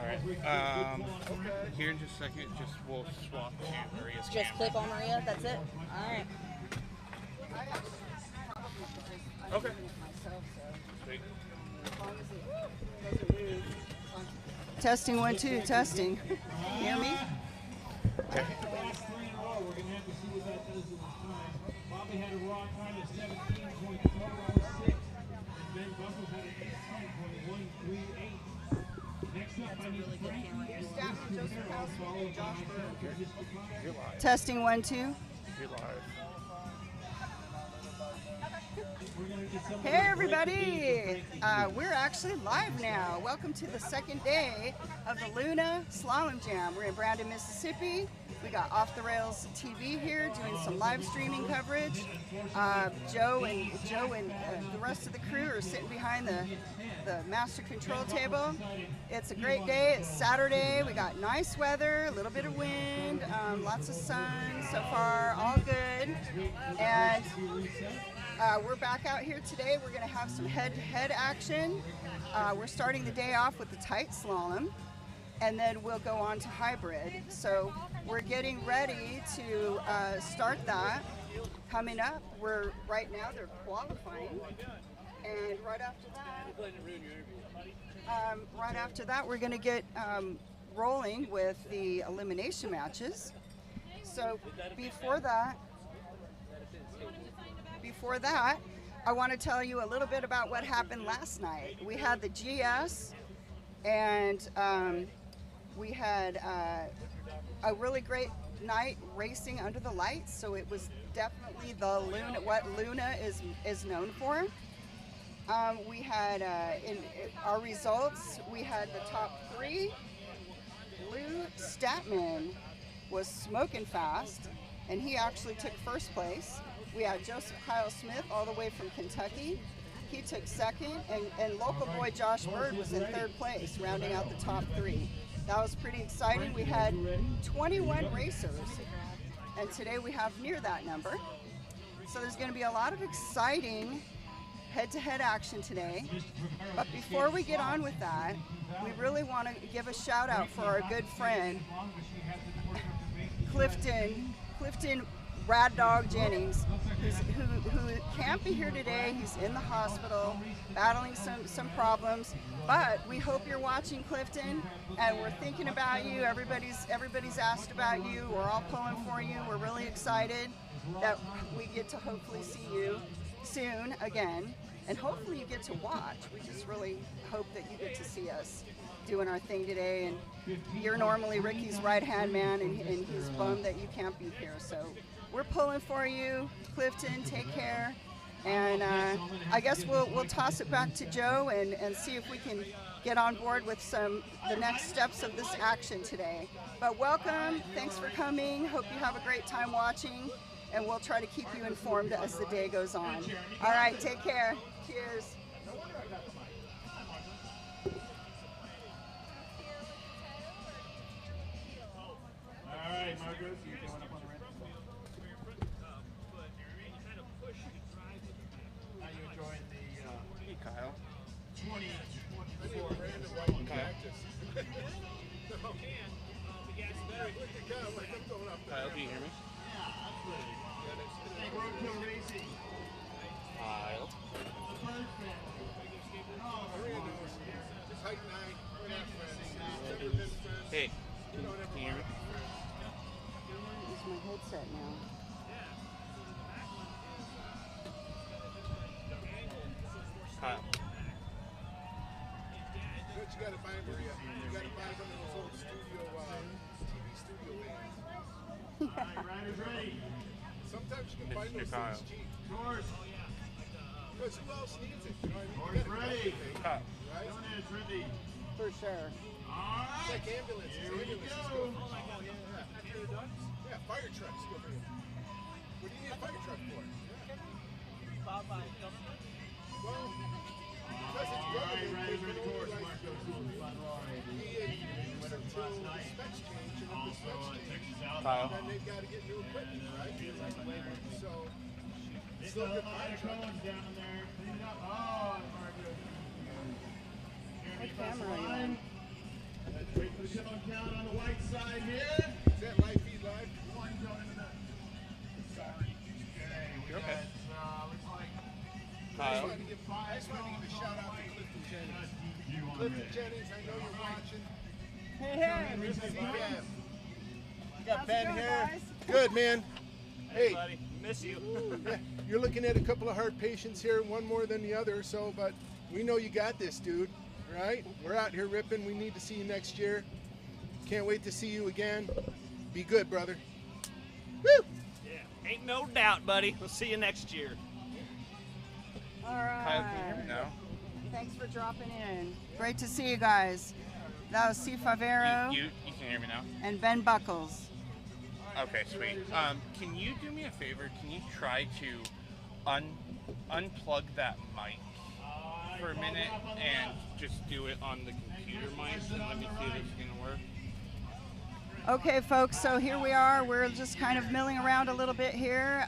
Alright. Here in just a second, we'll swap Maria's camera. Just click on Maria, that's it? Alright. Okay. Sweet. Testing 1 2, testing. Hear me? Okay. Bobby had a raw time of 17.406, and Ben Buckles had an 18.138. Next up, I need Frankie. Testing 1 2. You're live. Hey everybody! We're actually live now. Welcome to the second day of the Luna Slalom Jam. We're in Brandon, Mississippi. We got Off the Rails TV here doing some live streaming coverage. Joe and the rest of the crew are sitting behind the master control table. It's a great day. It's Saturday. We got nice weather, a little bit of wind, lots of sun so far, all good. And we're back out here today. We're going to have some head-to-head action. We're starting the day off with the tight slalom, and then we'll go on to hybrid. So we're getting ready to start that. Coming up, right now they're qualifying, and right after that, we're going to get rolling with the elimination matches. So before that, I want to tell you a little bit about what happened last night. We had the GS, and we had a really great night racing under the lights. So it was definitely the Luna, what Luna is known for. We had in our results, we had the top 3. Lou Statman was smoking fast, and he actually took first place. We had Joseph Kyle Smith all the way from Kentucky. He took second, and local boy Josh Bird was in third place, rounding out the top 3. That was pretty exciting. We had 21 racers, and today we have near that number. So there's going to be a lot of exciting head-to-head action today. But before we get on with that, we really want to give a shout out for our good friend, Clifton Rad Dog Jennings, who can't be here today. He's in the hospital battling some problems, but we hope you're watching, Clifton, and we're thinking about you. Everybody's asked about you. We're all pulling for you. We're really excited that we get to hopefully see you soon again, and hopefully you get to watch. We just really hope that you get to see us doing our thing today. And you're normally Ricky's right-hand man, and he's bummed that you can't be here. So we're pulling for you, Clifton. Take care, and I guess we'll toss it back to Joe and see if we can get on board with the next steps of this action today. But welcome, thanks for coming. Hope you have a great time watching, and we'll try to keep you informed as the day goes on. All right, take care. Cheers. All right, Margaret, you going up on the ramp? How you enjoying the Hey, Kyle. 2024 Kyle, do you hear me? Kyle. Hey, can you hear me? Use my headset now. Kyle. What you gotta find, Maria? You gotta find one of those old TV studio bands. Alright, riders ready. Sometimes you can find Mr. those Kyle. things cheap. George. Because who else needs it? You know what I mean? George You gotta ready. get it, Kyle. right? Doing it, ready. For sure. It's like ambulances. Here we Ambulances go. go for you. Yeah, fire trucks go for you. What do you need a fire truck for? Well, because it's Alright, riders ready. government, George, they Mark goes to the front row. until the specs change, and if the specs change, Kyle. then they've got to get new equipment, right? So, There's still a good lot fire of truck. cones down there. Clean it up. Oh, Margaret. What camera are you on? Wait for the tip on count on the white side here. Is that live feed live? You're okay. I just Kyle. wanted to give a shout out to Clifton Jennings. Clifton Jennings, I know you're watching. Hey, You got Ben here. Good, man. Hey, Buddy, miss you. yeah, you're looking at a couple of heart patients here, one more than the other, so, but we know you got this, dude, right? We're out here ripping. We need to see you next year. Can't wait to see you again. Be good, brother. Woo! Yeah, ain't no doubt, buddy. We'll see you next year. All Kyle, can you hear right. me now? Thanks for dropping in. Great to see you guys. That was C. Favero You can hear me now? and Ben Buckles. Okay, sweet. Can you do me a favor? Can you try to unplug that mic for a minute and just do it on the computer mic and let me see if it's gonna work? Okay, folks, so here we are. We're just kind of milling around a little bit here.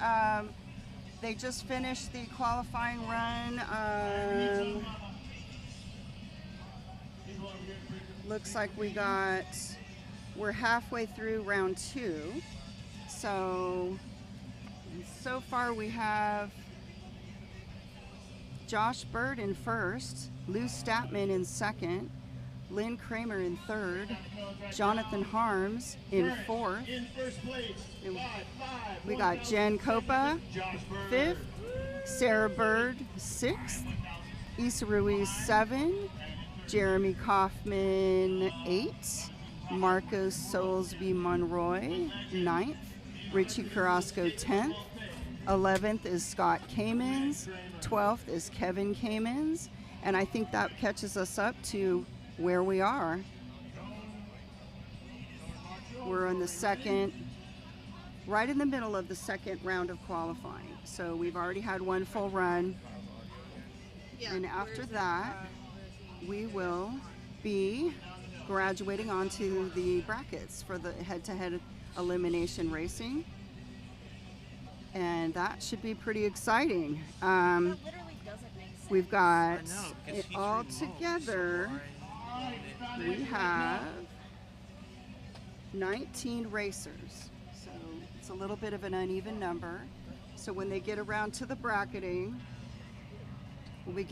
They just finished the qualifying run. Looks like we're halfway through round 2. So far we have Josh Bird in first, Lou Statman in second, Lynn Kramer in third, Jonathan Harms in fourth. In first place, We got Jen Copa, fifth, Sarah Bird, sixth, Issa Ruiz, 7, Jeremy Kaufman, 8, Marcos Soulsby Monroy, 9th, Richie Carrasco, 10th, 11th is Scott Kamens, 12th is Kevin Kamens, and I think that catches us up to where we are. We're in the second, right in the middle of the second round of qualifying. So we've already had one full run. And after that, we will be graduating onto the brackets for the head-to-head elimination racing. And that should be pretty exciting. That literally doesn't make sense. We've got I know, because it he's all remote, together. so We have 19 racers, so it's a little bit of an uneven number. So when they get around to the bracketing, we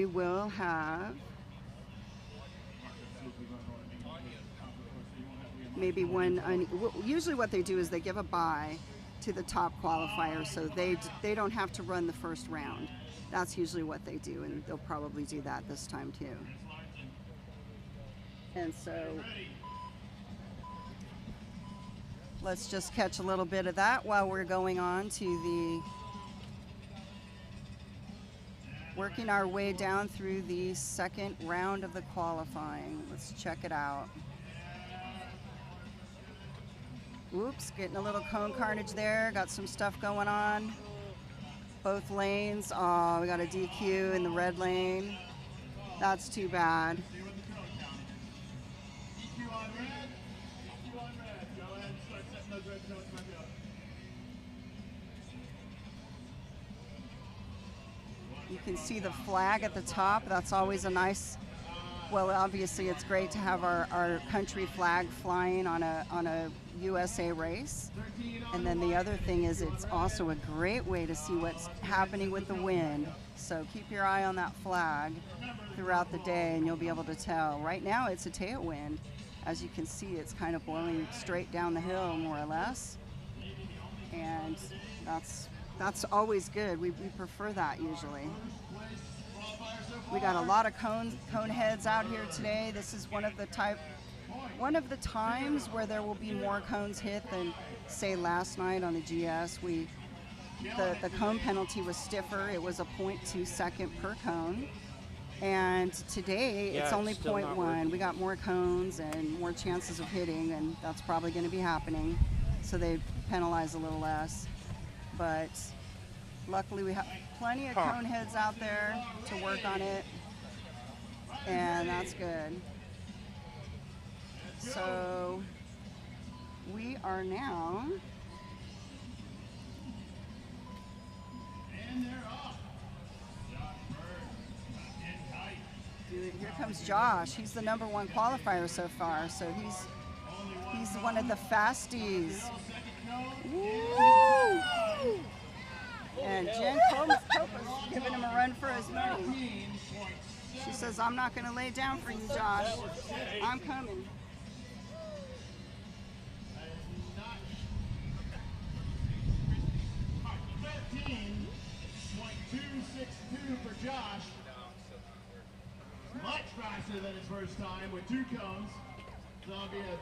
will have maybe usually what they do is they give a bye to the top qualifiers, so they don't have to run the first round. That's usually what they do, and they'll probably do that this time too. And so let's just catch a little bit of that while we're going on to working our way down through the second round of the qualifying. Let's check it out. Oops, getting a little cone carnage there. Got some stuff going on. Both lanes. Oh, we got a DQ in the red lane. That's too bad. You can see the flag at the top. That's always a nice, well, obviously it's great to have our country flag flying on a USA race. And then the other thing is it's also a great way to see what's happening with the wind. So keep your eye on that flag throughout the day and you'll be able to tell. Right now it's a tailwind. As you can see, it's kind of blowing straight down the hill more or less. And that's always good. We prefer that usually. We got a lot of cone heads out here today. This is one of the times where there will be more cones hit than say last night on the GS. The cone penalty was stiffer. It was a 0.2 second per cone. And today it's only 0.1. We got more cones and more chances of hitting, and that's probably going to be happening. So they penalize a little less. But luckily we have plenty of cone heads out there to work on it, and that's good. So we are now here comes comes Josh. He's the #1 qualifier so far, so he's one of the fasties. Woo! And Jen Copa's giving him a run for his money. She says, "I'm not going to lay down for you, Josh. I'm coming." 13.262 for Josh. Much faster than his first time with 2 cones. So that'll be a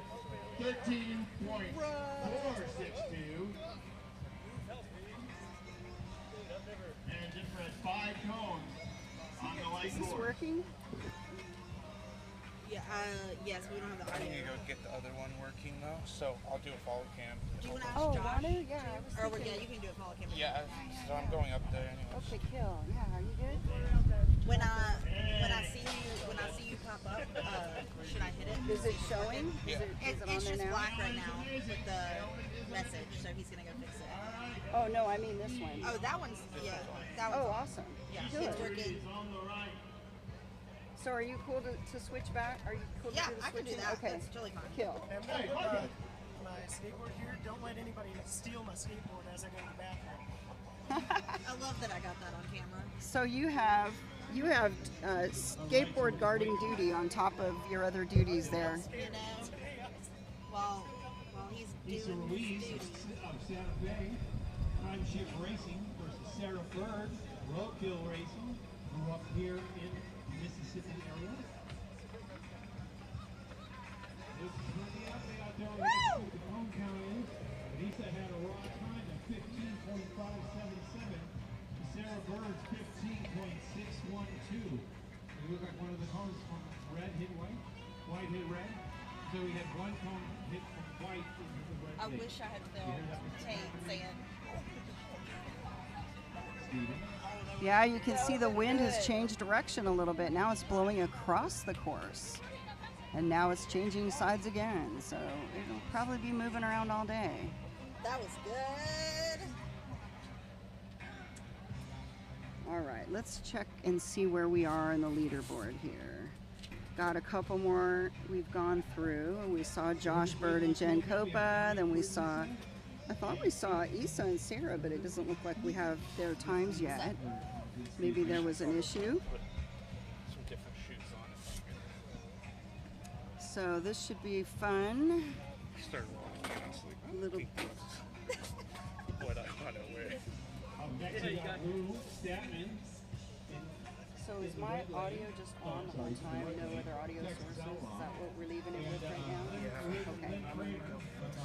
13.462. And just for 5 cones on the light Is this board. working? Yeah, yes, we don't have the I need to audio. go get the other one working though, so I'll do a follow cam. Do you want to ask Oh, Josh? water? Yeah, I was Or, thinking. yeah, you can do it, follow camera. Yeah, so I'm going up there anyways. Okay, kill. Yeah, are you good? When I see you pop up, should I hit it? Is it showing? Yeah. Is it on It's there just now? black right now with the message, so he's gonna go fix it. Oh, no, I mean this one. Oh, that one's that Oh, one's awesome. yeah, Good. it's working. So are you cool to switch back? Are you cool Yeah, to do the I can do switching? that. Okay. That's totally fine. Kill. And my skateboard here, don't let anybody steal my skateboard as I go to the bathroom. I love that I got that on camera. So you have skateboard guarding duty on top of your other duties there. You know, while he's Lisa doing his Ruiz duty. of Santa Fe, Time Shift Racing versus Sarah Bird, Roadkill Racing, grew up here in Mississippi area. There's plenty out there with the home count is. Lisa had a raw time of 15.577. Sarah Bird's 15.612. It looked like one of the cones from red hit white, white hit red. So we had one cone hit from white into the red. I hit. wish I had filmed Tate saying, Yeah, you can see the wind has changed direction a little bit. Now it's blowing across the course. And now it's changing sides again. So it'll probably be moving around all day. that was good. All right, let's check and see where we are in the leaderboard here. Got a couple more we've gone through. We saw Josh Bird and Jen Copa. Then I thought we saw Issa and Sarah, but it doesn't look like we have their times yet. Maybe there was an issue. Some different shoes on it. So this should be fun. Start walking, honestly. Little. What I want to wear. Next we got Lou Statman. So is my audio just on the whole time? No other audio sources? Is that what we're leaving it with right now? Okay.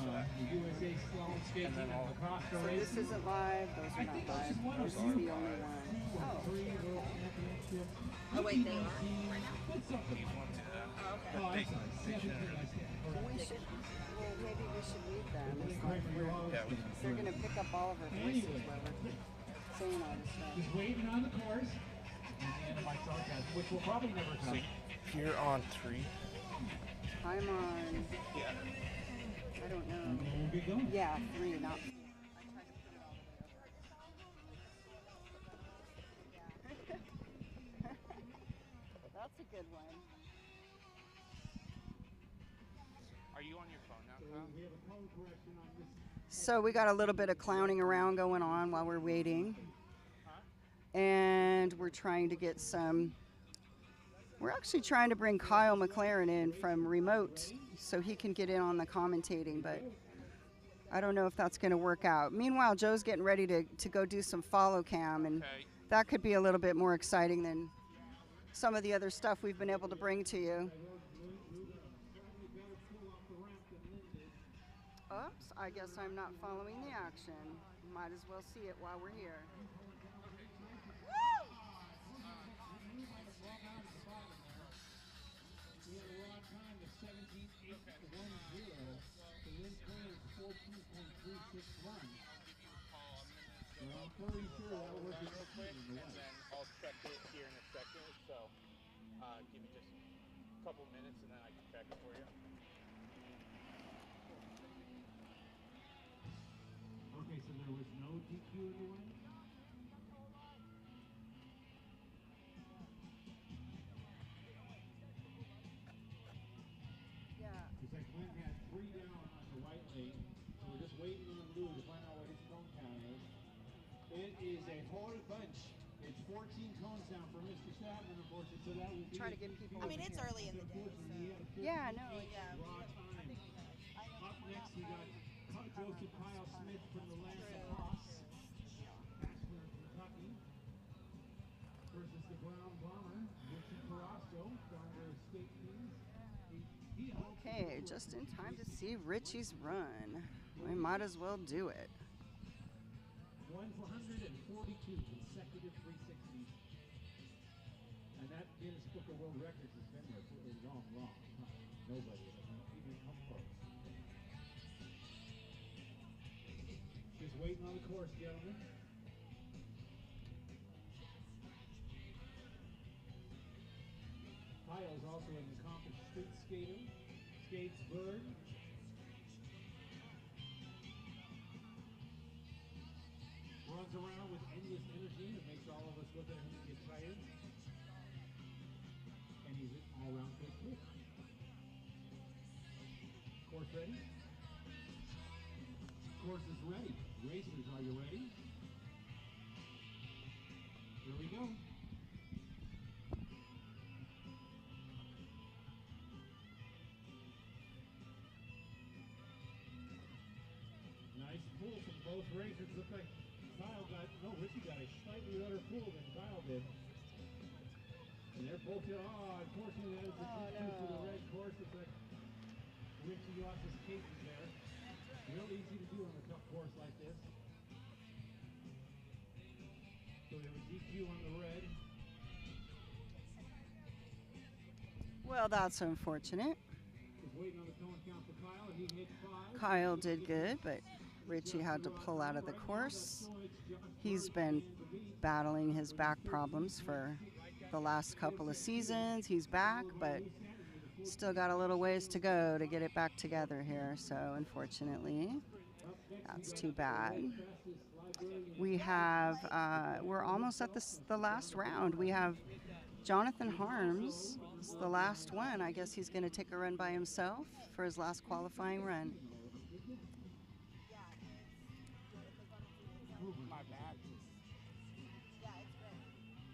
The USA Slalom Skating and Lacrosse So Race. this isn't live. Those are not live. This is the only one. Oh. Oh wait, they are. We should, well, maybe we should read them. It's like they're going to pick up all of our voices while we're saying all this stuff. Just waiting on the course. And my sarcasm, which will probably never come. You're on 3. I'm on, Yeah. I don't know. And we'll get going. Yeah, 3, not. That's a good one. Are you on your phone now, Kyle? We have a code correction on this. So we got a little bit of clowning around going on while we're waiting. And we're trying to get we're actually trying to bring Kyle McLaren in from remote so he can get in on the commentating, but I don't know if that's going to work out. Meanwhile, Joe's getting ready to go do some follow cam, and Okay. that could be a little bit more exciting than some of the other stuff we've been able to bring to you. Oops, I guess I'm not following the action. Might as well see it while we're here. We had a raw time of 17.810. The wind speed is 14.361. Well, I'm pretty sure that was the And then I'll check it here in a second. So give me just a couple minutes and then I can check it for you. Okay, so there was no DQ in the win? currently. So we're just waiting on Lou to find out what his cone count is. It is a whole bunch. It's 14 cones down for Mr. Statman, unfortunately, so that will be... Try to get people I mean, over it's here. early in the day, so. Yeah, no. Yeah. Raw time. Up next, we got Joseph Kyle Smith from the Lance Lacrosse, Ashland, Kentucky, versus the Brown Bomber, Richie Carrasco from the State Kings. Okay, just in time to see Richie's run. We might as well do it. 142 consecutive 360s. And that Guinness Book of World Records has been there for a long, long time. Nobody has even come close. Just waiting on the course, gentlemen. Kyle's also an accomplished street skater. Skates bird. Runs around with endless energy that makes all of us look at him and get tired. And he's an all-around good kid. Course ready? Course is ready. Racers, are you ready? Here we go. Nice pull from both racers. Looks like Richie got a slightly better pull than Kyle did. And they're both unfortunately that is the DQ for the red course. Looks like Richie lost his cases there. Real easy to do on a tough course like this. So we have a DQ on the red. Well, that's unfortunate. Just waiting on the cone count for Kyle. He hit 5. Kyle did good, but Richie had to pull out of the course. He's been battling his back problems for the last couple of seasons. He's back, but still got a little ways to go to get it back together here. So unfortunately, that's too bad. We have, we're almost at the last round. We have Jonathan Harms. It's the last one. I guess he's going to take a run by himself for his last qualifying run. My back just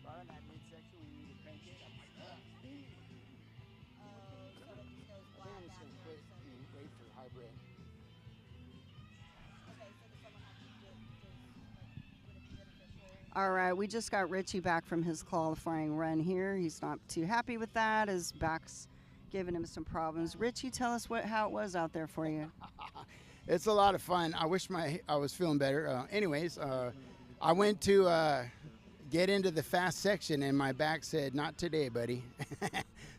right on that midsection when you need to crank it. I'm like, ugh. I think I'm just gonna quit and wait for hybrid. All right, we just got Richie back from his qualifying run here. He's not too happy with that. His back's giving him some problems. Richie, tell us how it was out there for you. It's a lot of fun. I wish I was feeling better. I went to get into the fast section and my back said, "Not today, buddy."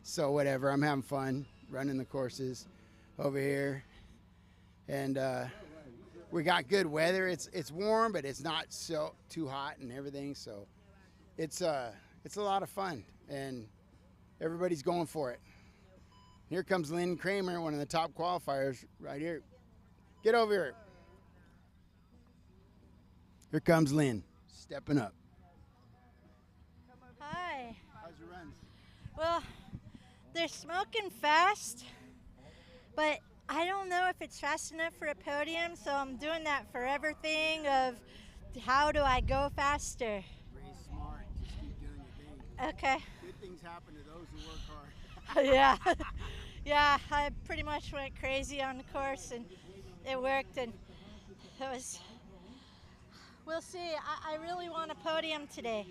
So whatever, I'm having fun running the courses over here. And we got good weather. It's warm, but it's not so too hot and everything. So it's a lot of fun and everybody's going for it. Here comes Lynn Kramer, one of the top qualifiers right here. Get over here. Here comes Lynn, stepping up. Hi. How's your runs? Well, they're smoking fast, but I don't know if it's fast enough for a podium, so I'm doing that forever thing of how do I go faster? Very smart. Just keep doing your thing. Okay. Good things happen to those who work hard. Yeah. Yeah, I pretty much went crazy on the course and it worked and it was, we'll see. I really want a podium today.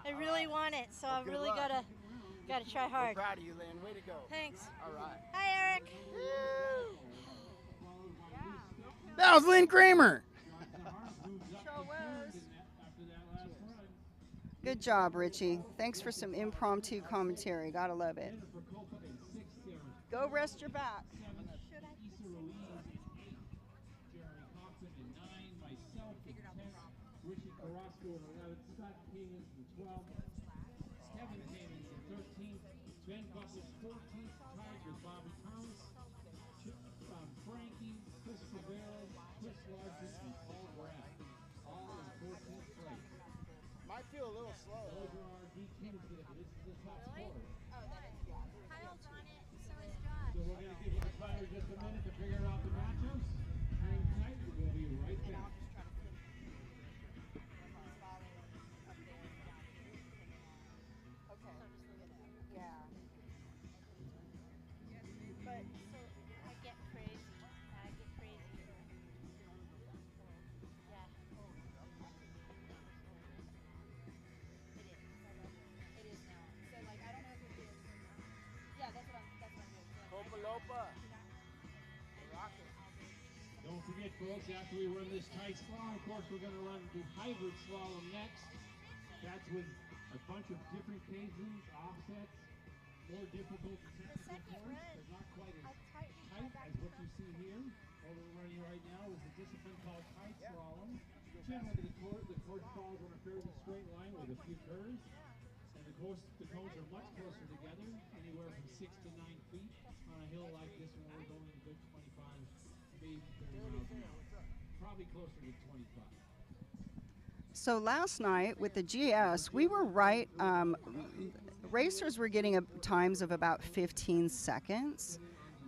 I really want it, so I really gotta try hard. I'm proud of you, Lynn. Way to go. Thanks. All right. Hi, Eric. That was Lynn Kramer. Good job, Richie. Thanks for some impromptu commentary. Gotta love it. Go rest your back. Richie Carrasco in 11th, Scott Keenan in 12th, Stephen Keenan in 13th, Ben Buckles 14th, tied with Bobby Thomas, Frankie, Chris Rivera, Chris Larson, and Paul Graff, all in 14th place. Might feel a little slow. Those are our DQs today, but this is the top score. Kyle's on it, so is Josh. So we're going to give the fighter just a minute to figure out the matchups. folks, after we run this tight slalom course, we're going to run the hybrid slalom next. That's with a bunch of different caissons, offsets, more difficult The second course, run, but not quite as I tightened my tight back as what you toe. see here. What we're running right now is a discipline called tight slalom. Generally, the course falls on a fairly straight line with a few curves, and the cones are much closer together, anywhere from 6 to 9 feet on a hill like this one. We're going a good 25, maybe 30 miles an hour. Probably closer to 25. So last night with the GS, we were right. Racers were getting times of about 15 seconds.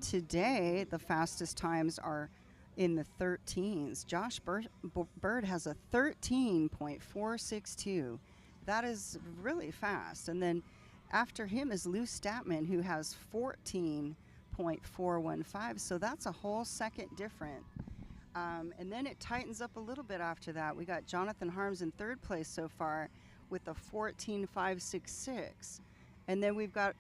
Today, the fastest times are in the 13s. Josh Bird has a 13.462. That is really fast. And then after him is Lou Statman, who has 14.415. So that's a whole second different. And then it tightens up a little bit after that. We got Jonathan Harms in third place so far with a 14.566. And then we've got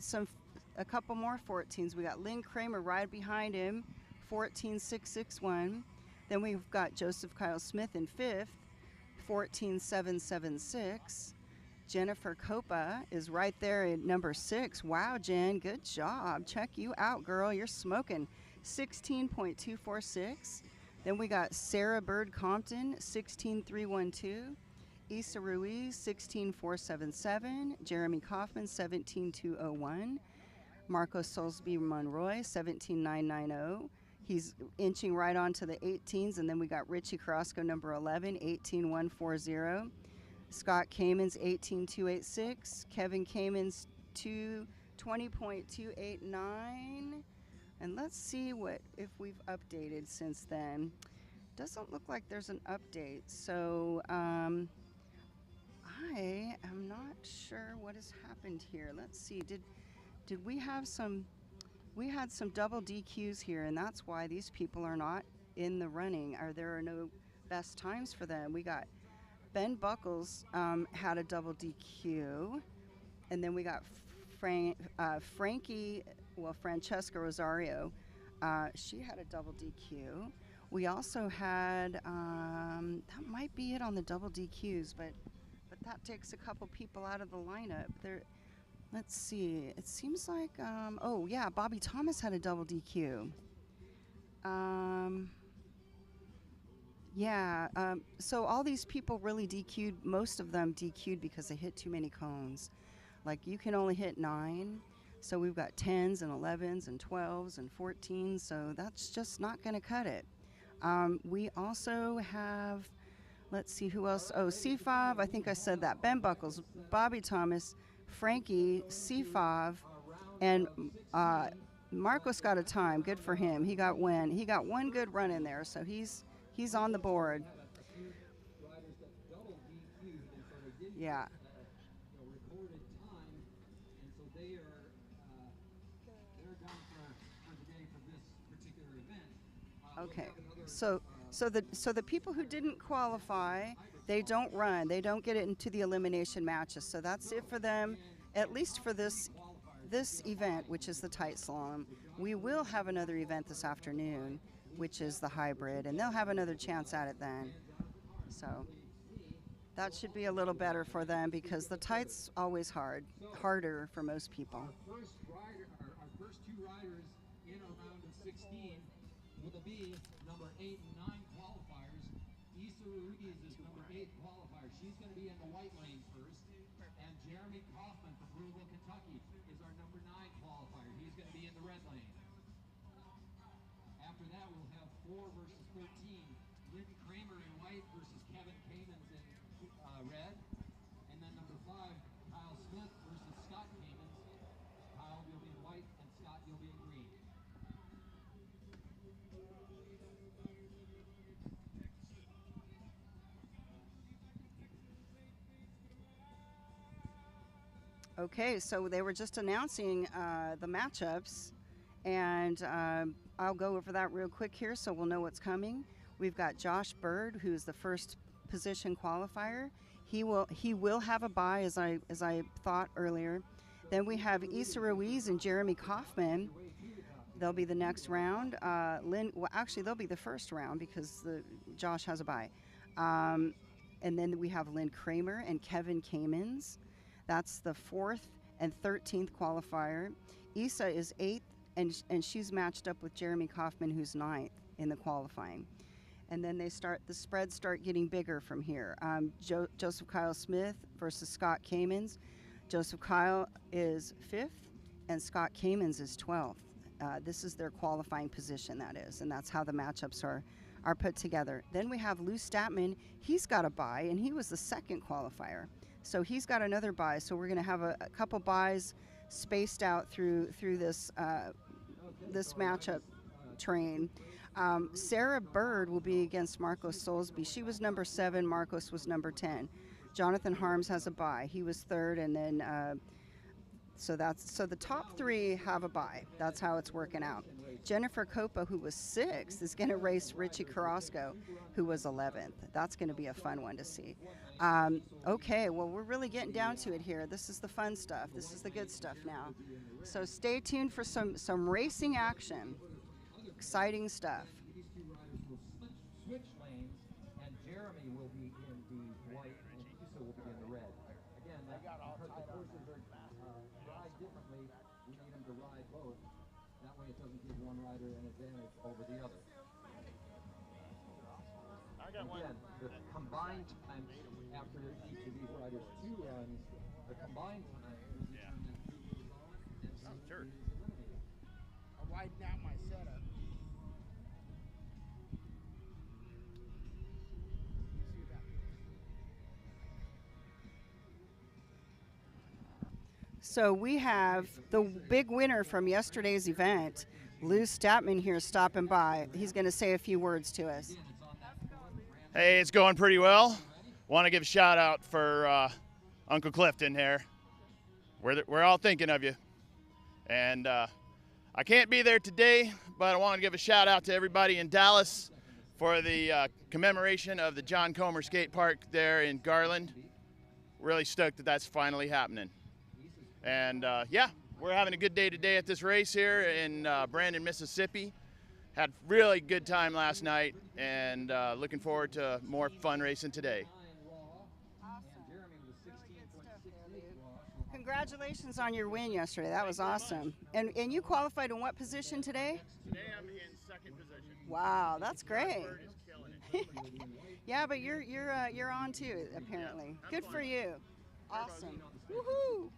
a couple more 14s. We got Lynn Kramer right behind him, 14.661. Then we've got Joseph Kyle Smith in fifth, 14.776. Jennifer Copa is right there at number 6. Wow, Jen, good job. Check you out, girl. You're smoking. 16.246. Then we got Sarah Bird Compton, 16.312. Issa Ruiz, 16.477. Jeremy Kaufman, 17.201. Marco Solsby Monroy, 17.990. He's inching right onto the 18s. And then we got Richie Carrasco, number 11, 18.140. Scott Kamens, 18.286. Kevin Kamens, 20.289. And let's see if we've updated since then. Doesn't look like there's an update. So I am not sure what has happened here. Let's see. Did we have some? We had some double DQs here, and that's why these people are not in the running. There are no best times for them. We got Ben Buckles had a double DQ, and then we got Francesca Rosario. She had a double DQ. We also had that might be it on the double DQs, but that takes a couple people out of the lineup. Let's see. It seems like oh yeah, Bobby Thomas had a double DQ. So all these people really DQ'd. Most of them DQ'd because they hit too many cones. Like you can only hit 9. So we've got 10s and 11s and 12s and 14s. So that's just not going to cut it. We also have, let's see who else. Oh, C5. I think I said that. Ben Buckles, Bobby Thomas, Frankie, C5, and Marcos got a time. Good for him. He got one good run in there. So he's on the board. Yeah. Okay. So the people who didn't qualify, they don't run. They don't get it into the elimination matches. So that's it for them, at least for this event, which is the tight slalom. We will have another event this afternoon, which is the hybrid, and they'll have another chance at it then. So that should be a little better for them because the tight's always harder for most people. Our first two riders in our round of 16 will be number 8 and 9 qualifiers. Issa Ruiz is number 8 qualifier. She's going to be in the white lane first. And Jeremy Kaufman from Louisville, Kentucky is our number 9 qualifier. He's going to be in the red lane. After that, we'll have 4 versus 13. Lynn Kramer in white versus Kevin Kamens in red. And then number 5, Kyle Smith versus Scott Kamens. Kyle, you'll be in white, and Scott, you'll be in green. Okay, so they were just announcing the matchups, and I'll go over that real quick here so we'll know what's coming. We've got Josh Bird, who's the first position qualifier. He will have a bye, as I thought earlier. Then we have Issa Ruiz and Jeremy Kaufman. they'll be the next round. Well, actually, they'll be the first round because Josh has a bye. And then we have Lynn Kramer and Kevin Kamens. That's the 4th and 13th qualifier. Issa is 8th, and she's matched up with Jeremy Kaufman, who's 9th in the qualifying. And then the spreads start getting bigger from here. Joseph Kyle Smith versus Scott Kamens. Joseph Kyle is 5th, and Scott Kamens is 12th. This is their qualifying position, that is, and that's how the matchups are put together. Then we have Lou Statman. He's got a bye, and he was the 2nd qualifier. So he's got another bye. So we're going to have a couple byes spaced out through this this matchup train. Sarah Bird will be against Marcos Soulsby. She was number 7. Marcos was number 10. Jonathan Harms has a bye. He was 3rd, and then so the top 3 have a bye. That's how it's working out. Jennifer Copa, who was 6th, is going to race Richie Carrasco, who was 11th. That's going to be a fun one to see. Okay, well, we're really getting down to it here. This is the fun stuff. This is the good stuff now. So stay tuned for some racing action. Exciting stuff. These 2 riders will switch lanes, and Jeremy will be in the white, and Issa will be in the red. Again, because the courses are ride differently, we need them to ride both. That way it doesn't give one rider an advantage over the other. Again, the combined time after each of these riders' 2 runs, the combined time will determine who moves on and who is eliminated. I widened out my setup. So we have the big winner from yesterday's event, Lou Statman, here stopping by. He's going to say a few words to us. Hey, it's going pretty well. Want to give a shout out for Uncle Clifton here. We're all thinking of you. And I can't be there today, but I want to give a shout out to everybody in Dallas for the commemoration of the John Comer Skate Park there in Garland. Really stoked that that's finally happening. And yeah, we're having a good day today at this race here in Brandon, Mississippi. Had really good time last night, and looking forward to more fun racing today. Congratulations on your win yesterday. That was awesome. And you qualified in what position today? Today I'm in 2nd position. Wow, that's great. Bird is killing it. Yeah, but you're on too, apparently. Yeah, good for you. Awesome. Woohoo!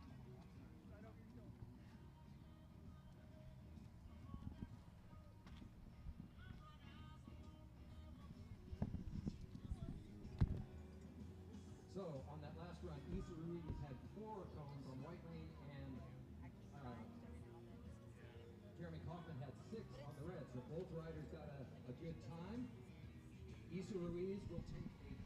So on that last run, Issa Ruiz had 4 cones on white lane, and Jeremy Kaufman had 6 on the red. So both riders got a good time. Issa Ruiz will take a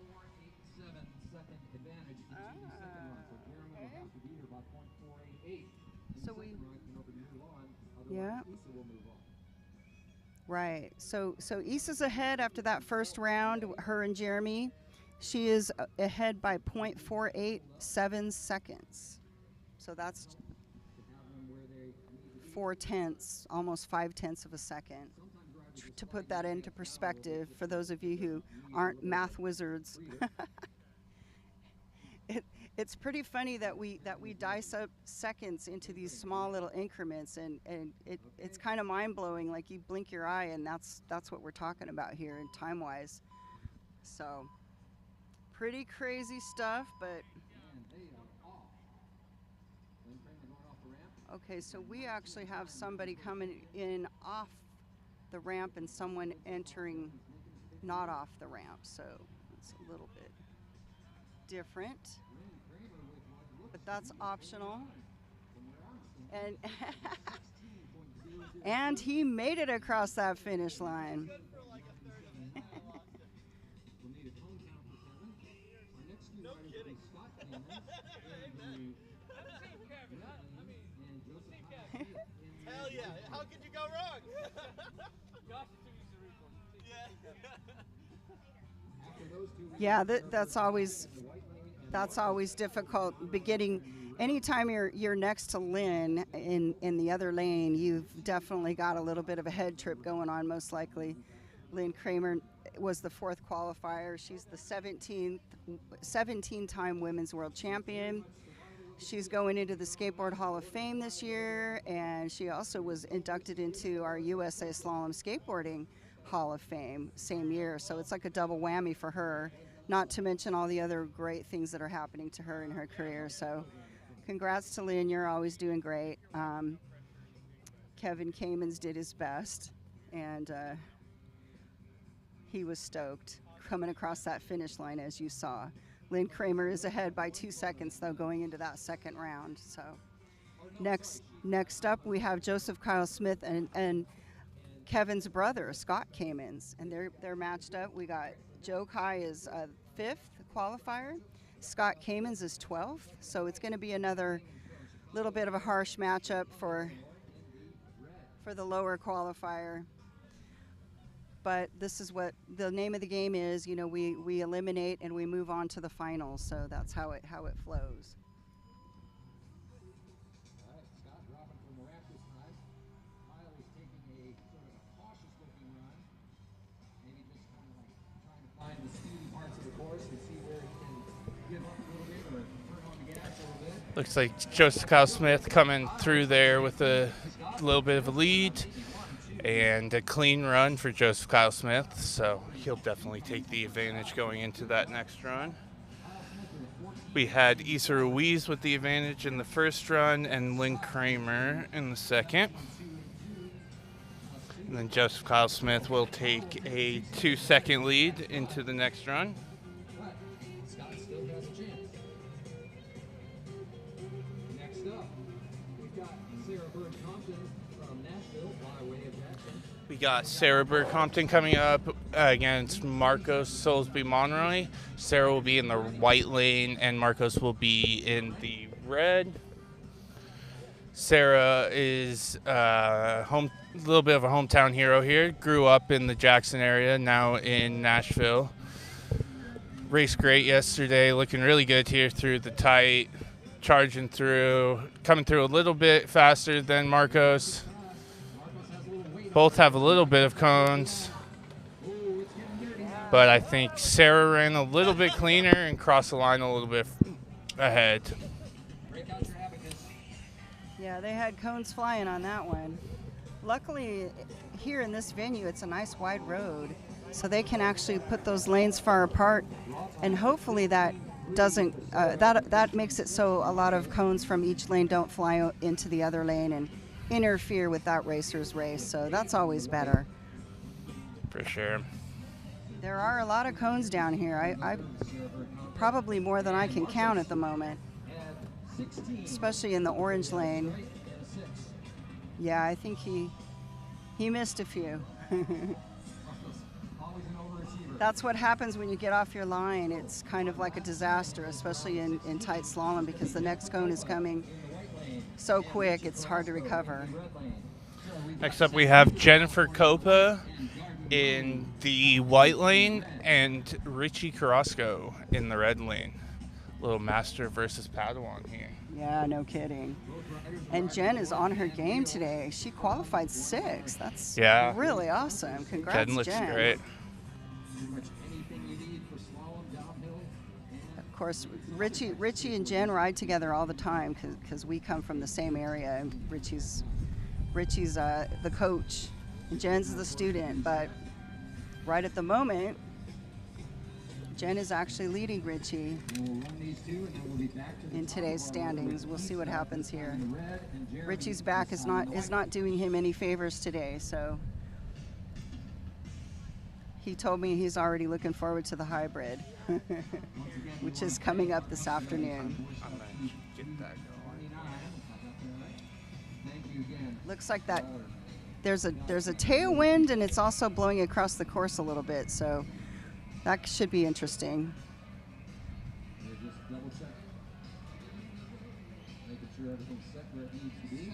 .487 second advantage each of the second run. So Jeremy will have to beat her by .488 in the second run in order to move on. Otherwise, Issa will move on. Right. So Issa's ahead after that first round, her and Jeremy. She is ahead by .487 seconds. So that's 4/10, almost 5/10 of a second. To put that into perspective, for those of you who aren't math wizards, it's pretty funny that we dice up seconds into these small little increments, and it's kind of mind blowing. Like you blink your eye, and that's what we're talking about here in time wise. So. Pretty crazy stuff, but okay, so we actually have somebody coming in off the ramp and someone entering not off the ramp, so it's a little bit different, but that's optional. And and he made it across that finish line. Hell yeah! How could you go wrong? Yeah, that's always difficult. Getting anytime you're next to Lynn in the other lane, you've definitely got a little bit of a head trip going on, most likely. Lynn Kramer was the 4th qualifier. She's the 17-time women's world champion. She's going into the Skateboard Hall of Fame this year, and she also was inducted into our USA Slalom Skateboarding Hall of Fame same year. So it's like a double whammy for her, not to mention all the other great things that are happening to her in her career. So congrats to Lynn, you're always doing great. Kevin Kamens did his best, and he was stoked coming across that finish line, as you saw. Lynn Kramer is ahead by 2 seconds, though, going into that second round. So next up, we have Joseph Kyle Smith and Kevin's brother, Scott Kamens, and they're matched up. We got Joe Kai is 5th qualifier. Scott Kamens is 12th. So it's going to be another little bit of a harsh matchup for the lower qualifier. But this is what the name of the game is. You know, we eliminate and we move on to the finals. So that's how it flows. All right, Scott dropping from the rack this time. Kyle is taking a sort of a cautious-looking run. Maybe just kind of like trying to find the speedy parts of the course and see where he can give up a little bit or turn on the gas a little bit. Looks like Joseph Kyle Smith coming through there with a little bit of a lead. And a clean run for Joseph Kyle Smith, so he'll definitely take the advantage going into that next run. We had Isa Ruiz with the advantage in the first run and Lynn Kramer in the second. And then Joseph Kyle Smith will take a 2-second lead into the next run. Scott still has a chance. Next up, we've got Sarah Bird-Compton from Nashville by way of Jackson. We got Sarah Burr-Compton coming up against Marcos Soulsby-Monroy. Sarah will be in the white lane and Marcos will be in the red. Sarah is a little bit of a hometown hero here. Grew up in the Jackson area, now in Nashville. Raced great yesterday, looking really good here through the tight, charging through, coming through a little bit faster than Marcos. Both have a little bit of cones, but I think Sarah ran a little bit cleaner and crossed the line a little bit ahead. Yeah, they had cones flying on that one. Luckily, here in this venue, it's a nice wide road, so they can actually put those lanes far apart, and hopefully that doesn't that makes it so a lot of cones from each lane don't fly into the other lane and interfere with that racer's race, so that's always better. For sure. There are a lot of cones down here. I probably more than I can count at the moment, especially in the orange lane. Yeah, I think he missed a few. That's what happens when you get off your line. It's kind of like a disaster, especially in tight slalom, because the next cone is coming so quick, it's hard to recover. Next up, we have Jennifer Copa in the white lane and Richie Carrasco in the red lane. Little master versus Padawan here. Yeah, no kidding. And Jen is on her game today. She qualified 6th. That's really awesome. Congrats, Jen. Jen looks great. Of course, Richie and Jen ride together all the time because we come from the same area. And Richie's the coach, and Jen's the student. But right at the moment, Jen is actually leading Richie in today's standings. We'll see what happens here. Richie's back is not doing him any favors today, so he told me he's already looking forward to the hybrid, which is coming up this afternoon. I'm gonna get that going. Looks like that there's a tailwind, and it's also blowing across the course a little bit, so that should be interesting. Just double check. Making sure everything's set where it needs to be.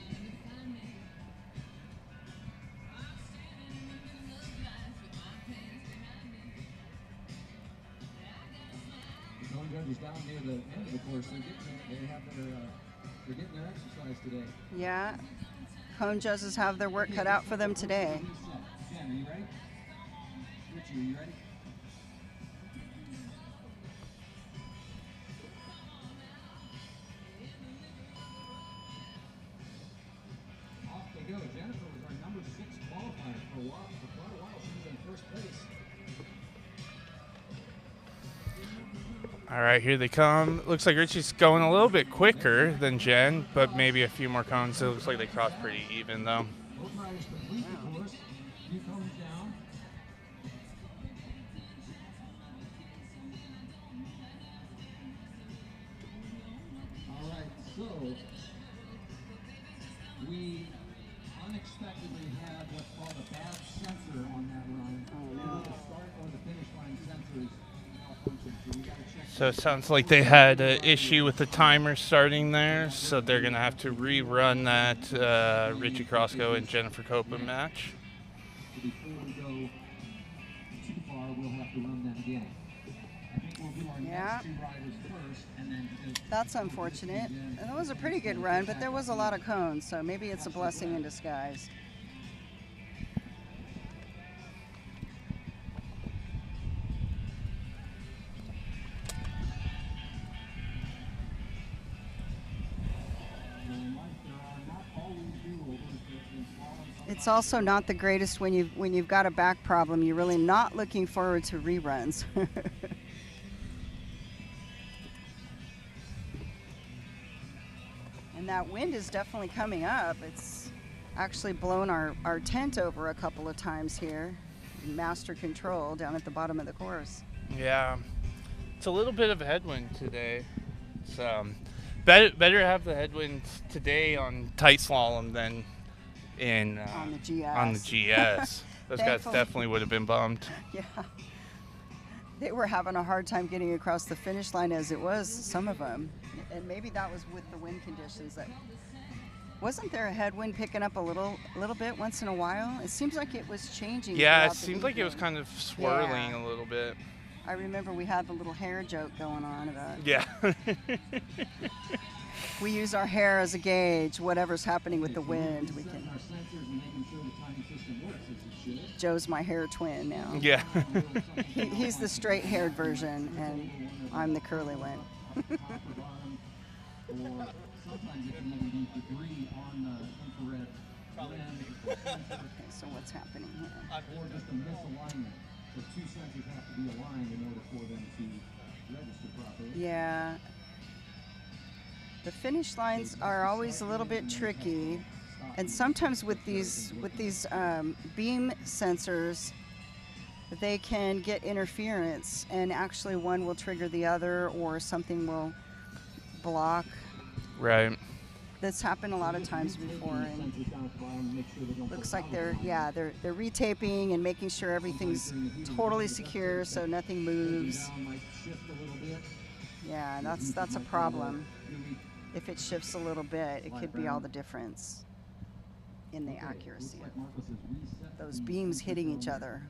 The zone judges down near the end of the course, they have their They're getting their exercise today. Yeah. Cone judges have their work cut out for them today. Jen, are you ready? Richie, are you ready? Off they go. Jennifer was our number 6 qualifier for quite a while. She was in first place. All right, here they come. Looks like Richie's going a little bit quicker than Jen, but maybe a few more cones. It looks like they crossed pretty even, though. Both riders complete the course. Few cones down. All right, so we unexpectedly had what's called a bad sensor on that run. Either the start or the finish line sensors malfunctioned, so we got to check. So it sounds like they had an issue with the timer starting there, so they're going to have to rerun that Richie Crosco and Jennifer Copeland match. Before we go too far, we'll have to run them again. I think we'll do our next 2 riders first, and then That's unfortunate. And it was a pretty good run, but there was a lot of cones, so maybe it's a blessing in disguise. It's also not the greatest when you've got a back problem. You're really not looking forward to reruns. And that wind is definitely coming up. It's actually blown our tent over a couple of times here. Master control down at the bottom of the course. Yeah, it's a little bit of a headwind today. It's better to have the headwind today on tight slalom than in on the GS. On the GS. Those guys definitely would have been bummed. Yeah. They were having a hard time getting across the finish line as it was, some of them. And maybe that was with the wind conditions. Wasn't there a headwind picking up a little bit once in a while? It seems like it was changing. Yeah, it seemed like it was kind of swirling a little bit. I remember we had the little hair joke going on about it. Yeah. We use our hair as a gauge. Whatever's happening with the wind, we can. Joe's my hair twin now. Yeah. He's the straight-haired version, and I'm the curly one. Okay, so what's happening here? Or just a misalignment. The 2 sensors have to be aligned in order for them to register properly. Yeah. The finish lines are always a little bit tricky, and sometimes with these beam sensors, they can get interference, and actually one will trigger the other, or something will block. Right. That's happened a lot of times before, and looks like they're retaping and making sure everything's totally secure so nothing moves. Yeah, that's a problem. If it shifts a little bit, it could be all the difference in the accuracy of those beams hitting each other.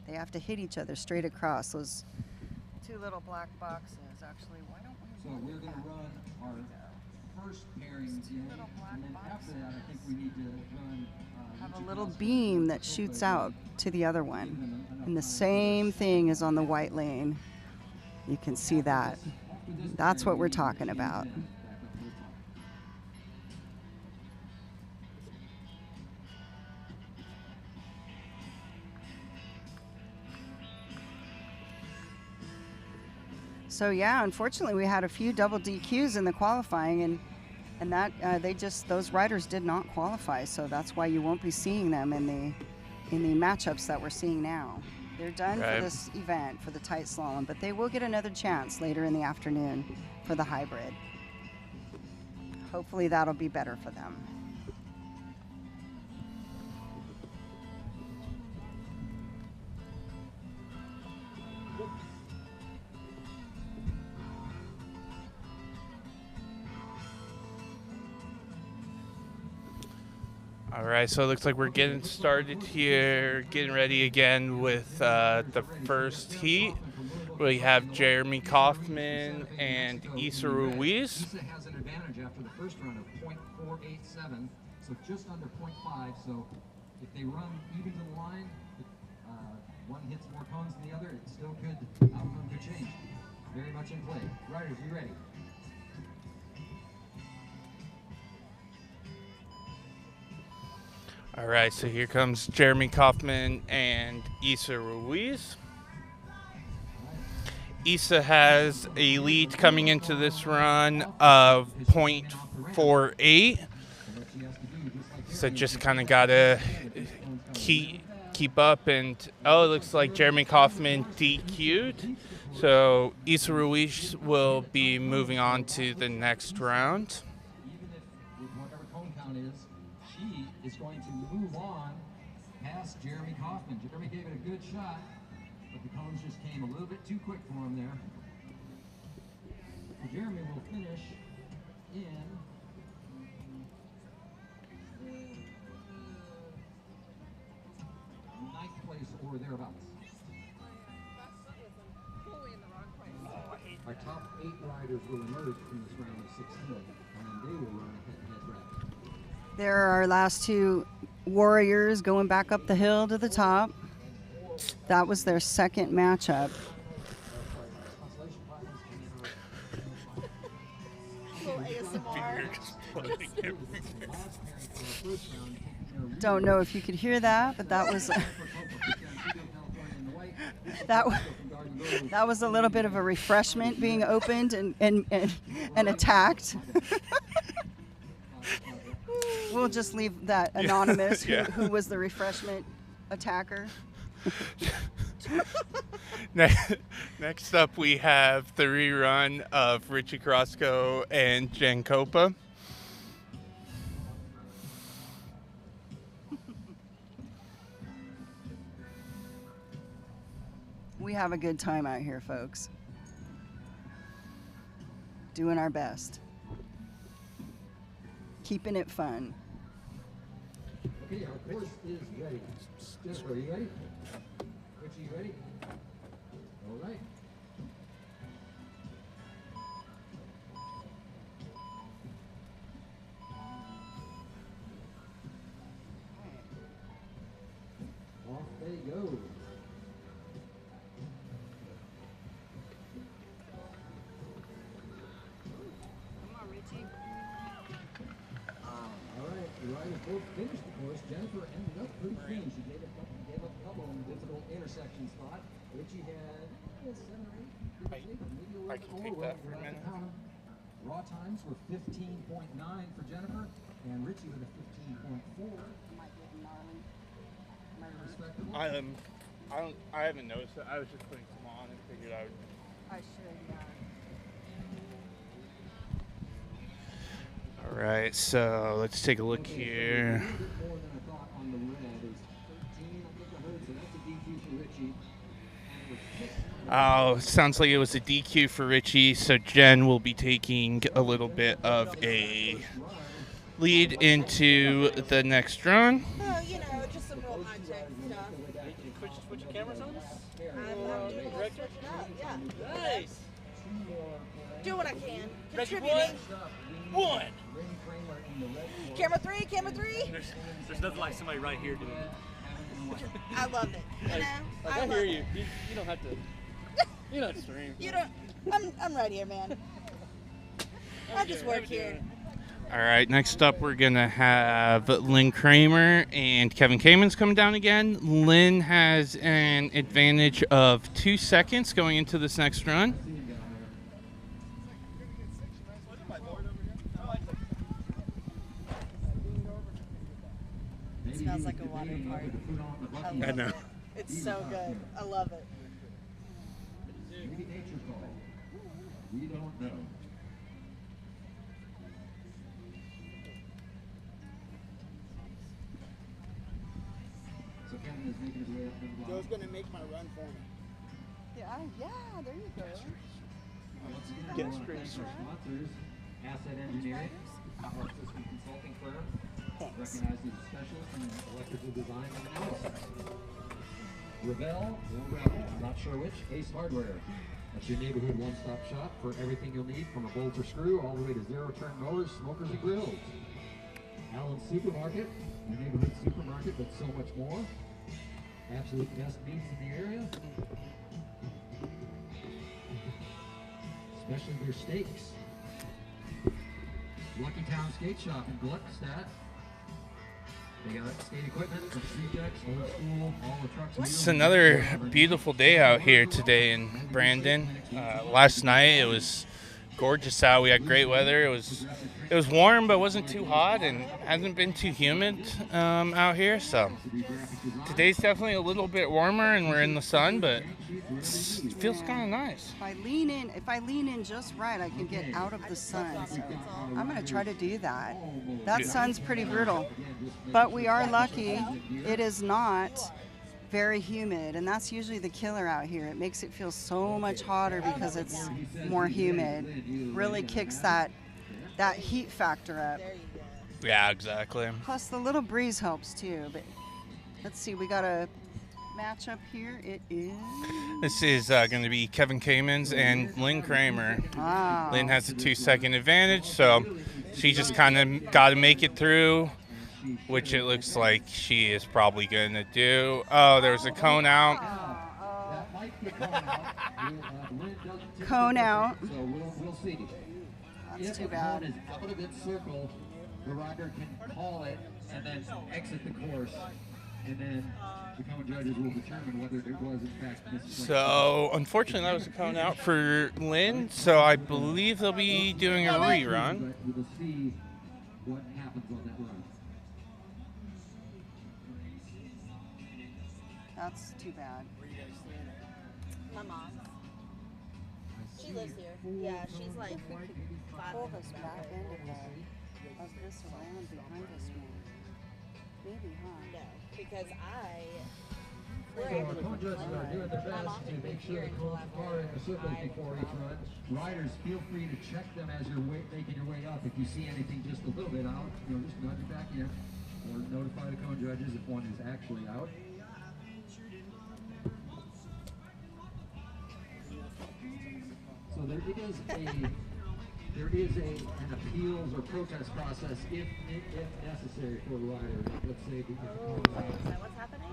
They have to hit each other straight across. Those 2 little black boxes, actually. Why don't we? So we're going to run our first pairings in, and then after that, I think we need to run. Have a little beam that shoots out to the other one, and the same thing is on the white lane. You can see that. That's what we're talking about. So yeah, unfortunately, we had a few double DQs in the qualifying, and that those riders did not qualify. So that's why you won't be seeing them in the matchups that we're seeing now. They're done for this event, for the tight slalom, but they will get another chance later in the afternoon for the hybrid. Hopefully that'll be better for them. All right, so it looks like we're getting started here, getting ready again with the first heat. we have Jeremy Kaufman and Issa Ruiz. Issa has an advantage after the first run of .487, so just under .5. So if they run even to the line, one hits more cones than the other, it still could, outcome could change. Very much in play. Riders, you ready? All right, so here comes Jeremy Kaufman and Issa Ruiz. Issa has a lead coming into this run of .48. So just kind of got to keep up. And, oh, it looks like Jeremy Kaufman DQ'd. So Issa Ruiz will be moving on to the next round. Even if, with whatever cone count is, she is going to move on past Jeremy Kaufman. Jeremy gave it a good shot, but the cones just came a little bit too quick for him there. So Jeremy will finish in ninth place or thereabouts. Our top 8 riders will emerge from this round of 16, and they will run a head-to-head bracket. There are our last 2 warriors going back up the hill to the top. That was their second matchup. Don't know if you could hear that, but that was that was a little bit of a refreshment being opened and attacked. We'll just leave that anonymous who was the refreshment attacker. Next up, we have the rerun of Richie Crosco and Jen Copa. We have a good time out here, folks. Doing our best. Keeping it fun. Okay, our course is ready. Jennifer, are you ready? Richie, you ready? All right. Off they go. All right, the riders both finished the course. Jennifer ended up pretty clean. She gave up a couple in the difficult intersection spot. Richie had 7 or 8. I can take that for a minute. Raw times were 15.9 for Jennifer, and Richie with a 15.4. Respectable. I haven't noticed it. I was just putting some on and figured I would. I should, yeah. All right, so let's take a look here. Oh, sounds like it was a DQ for Richie, so Jen will be taking a little bit of a lead into the next run. Oh, you know, just some real high-tech stuff. Switch your cameras on? I'm doing a switch it up, yeah. Nice. Do what I can. Ready, Contributing. one. Camera 3, camera 3. There's nothing like somebody right here doing it. I love it. You know? I hear you. You don't have to. You don't stream. You don't. I'm right here, man. I just work here. All right, next up we're going to have Lynn Kramer and Kevin Kamens coming down again. Lynn has an advantage of 2 seconds going into this next run. It smells like a water park. I know. It's so good. I love it. Maybe nature call. We don't know. So Kevin is making his way up the block. Joe's gonna make my run for me. Yeah, there you go. Once again, Get we want to straight, thank sir. our sponsors, Asset Engineering, our system consulting firm, Thanks. recognized as a specialist in electrical design and analysis. Revell or Rebel, I'm not sure which. Ace Hardware. That's your neighborhood one-stop shop for everything you'll need, from a bolt or screw all the way to zero-turn motors, smokers, and grills. Allen's Supermarket, your neighborhood supermarket, but so much more. Absolute best meats in the area. Especially their steaks. Lucky Town Skate Shop in Gluckstadt. They got skate equipment from C-Decks, old school, all the trucks. It's another beautiful day out here today in Brandon. Last night it was gorgeous out. We had great weather. It was warm, but wasn't too hot, and hasn't been too humid out here. So today's definitely a little bit warmer, and we're in the sun, but it feels kind of nice. If I lean in just right, I can get out of the sun. So I'm going to try to do that. That sun's pretty brutal, but we are lucky. It is not very humid, and that's usually the killer out here. It makes it feel so much hotter because it's more humid. Really kicks that heat factor up. Yeah, exactly. Plus the little breeze helps too. But let's see, we got a match up here. It is. This is going to be Kevin Kamens and Lynn Kramer. Wow. Lynn has a 2-second advantage, so she just kind of got to make it through, which it looks like she is probably going to do. Oh, there's a cone out. Cone out. So we'll see. That's too bad. If the cone is out of its circle, the rider can call it and then exit the course, and then the cone judges will determine whether it was in fact missed. So, unfortunately, that was a cone out for Lynn, so I believe they'll be doing a rerun. We will see what happens on that run. That's too bad. My mom. She lives here. Yeah, she's like 5 Pull minutes this back. back end of this around behind us more. Maybe, huh? No, because So our cone judges are doing their best to make sure the cones are in the circles before each run. Riders, feel free to check them as you're making your way up. If you see anything just a little bit out, just nudge it back in, or notify the cone judges if one is actually out. So there is an appeals or protest process if necessary for a rider. Let's say the cone is out. Is that what's happening?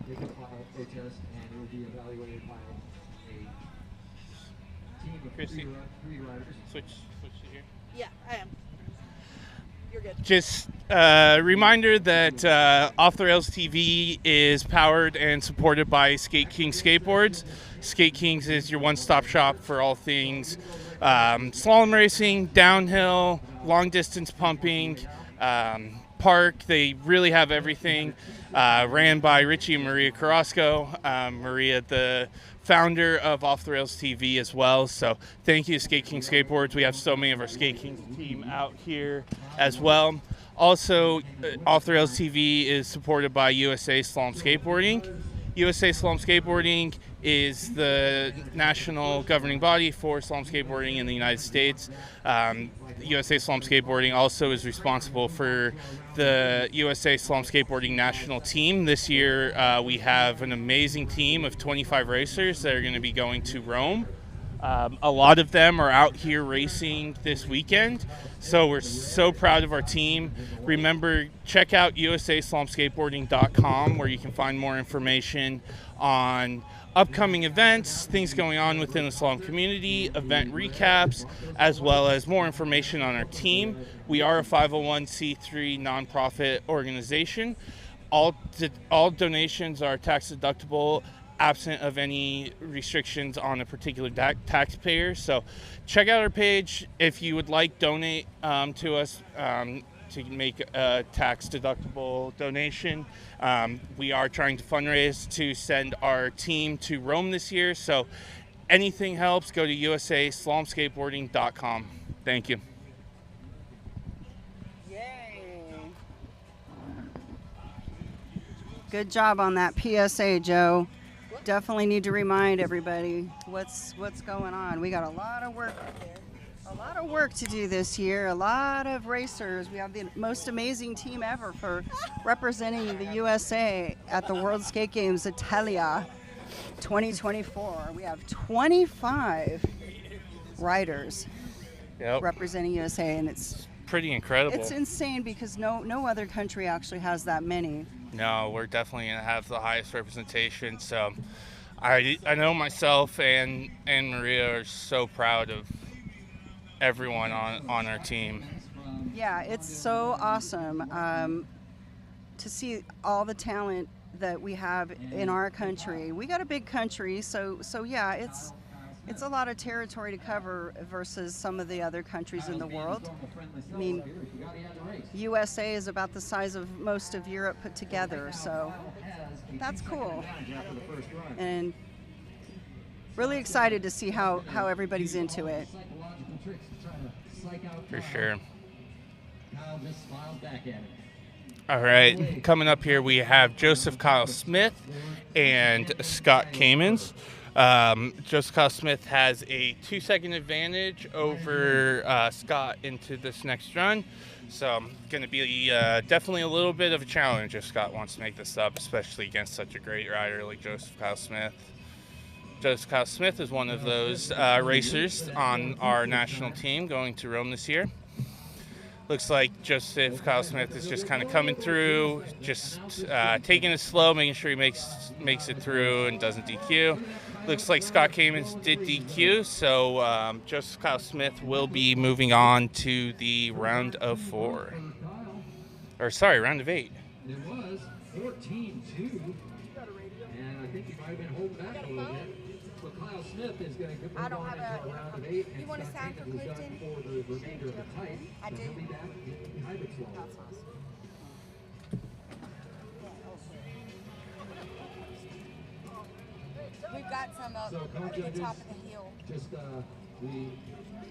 They can file a protest and it will be evaluated by a team of three riders. Switch to here. Yeah, I am. You're good. Just a reminder that Off the Rails TV is powered and supported by Skate Kings Skateboards. Skate Kings is your one-stop shop for all things slalom racing, downhill, long-distance pumping, park. They really have everything. Ran by Richie and Maria Carrasco. Maria, the founder of Off the Rails TV as well. So thank you, Skate King Skateboards. We have so many of our Skate Kings team out here as well. Also, Off the Rails TV is supported by USA Slalom Skateboarding. USA Slalom Skateboarding is the national governing body for slalom skateboarding in the United States. USA Slalom Skateboarding also is responsible for the USA Slalom Skateboarding national team. This year we have an amazing team of 25 racers that are going to be going to Rome. A lot of them are out here racing this weekend, so we're so proud of our team. Remember, check out usaslalomskateboarding.com where you can find more information on upcoming events, things going on within the slalom community, event recaps, as well as more information on our team. We are a 501c3 nonprofit organization. All donations are tax deductible, absent of any restrictions on a particular taxpayer. So check out our page if you would like donate to us to make a tax deductible donation. We are trying to fundraise to send our team to Rome this year, so anything helps. Go to usaslalomskateboarding.com. Thank you. Yay. Good job on that PSA, Joe. Definitely need to remind everybody what's going on. We got a lot of work A lot of work to do this year, a lot of racers. We have the most amazing team ever for representing the USA at the World Skate Games Italia 2024. We have 25 riders representing USA, and it's pretty incredible. It's insane because no other country actually has that many. No, we're definitely going to have the highest representation. So I know myself and Maria are so proud of everyone on our team. Yeah, it's so awesome to see all the talent that we have in our country. We got a big country, so yeah, it's a lot of territory to cover versus some of the other countries in the world. I mean, USA is about the size of most of Europe put together, so that's cool. And really excited to see how everybody's into it. For sure. All right, coming up here we have Joseph Kyle Smith and Scott Kamens. Joseph Kyle Smith has a 2-second advantage over Scott into this next run. So going to be definitely a little bit of a challenge if Scott wants to make this up, especially against such a great rider like Joseph Kyle Smith. Joseph Kyle Smith is one of those racers on our national team going to Rome this year. Looks like Joseph Kyle Smith is just kind of coming through, just taking it slow, making sure he makes it through and doesn't DQ. Looks like Scott Kamens did DQ, so Joseph Kyle Smith will be moving on to the round of 4. Or sorry, round of 8. It was 14-2, and I think he might have been holding back a little bit. So Kyle Smith is going to move on into the round of 8. You want to sign for Clifton? For the remainder of the tight. I do. He'll be back in the hybrid slot. We've got some up at the top of the hill Just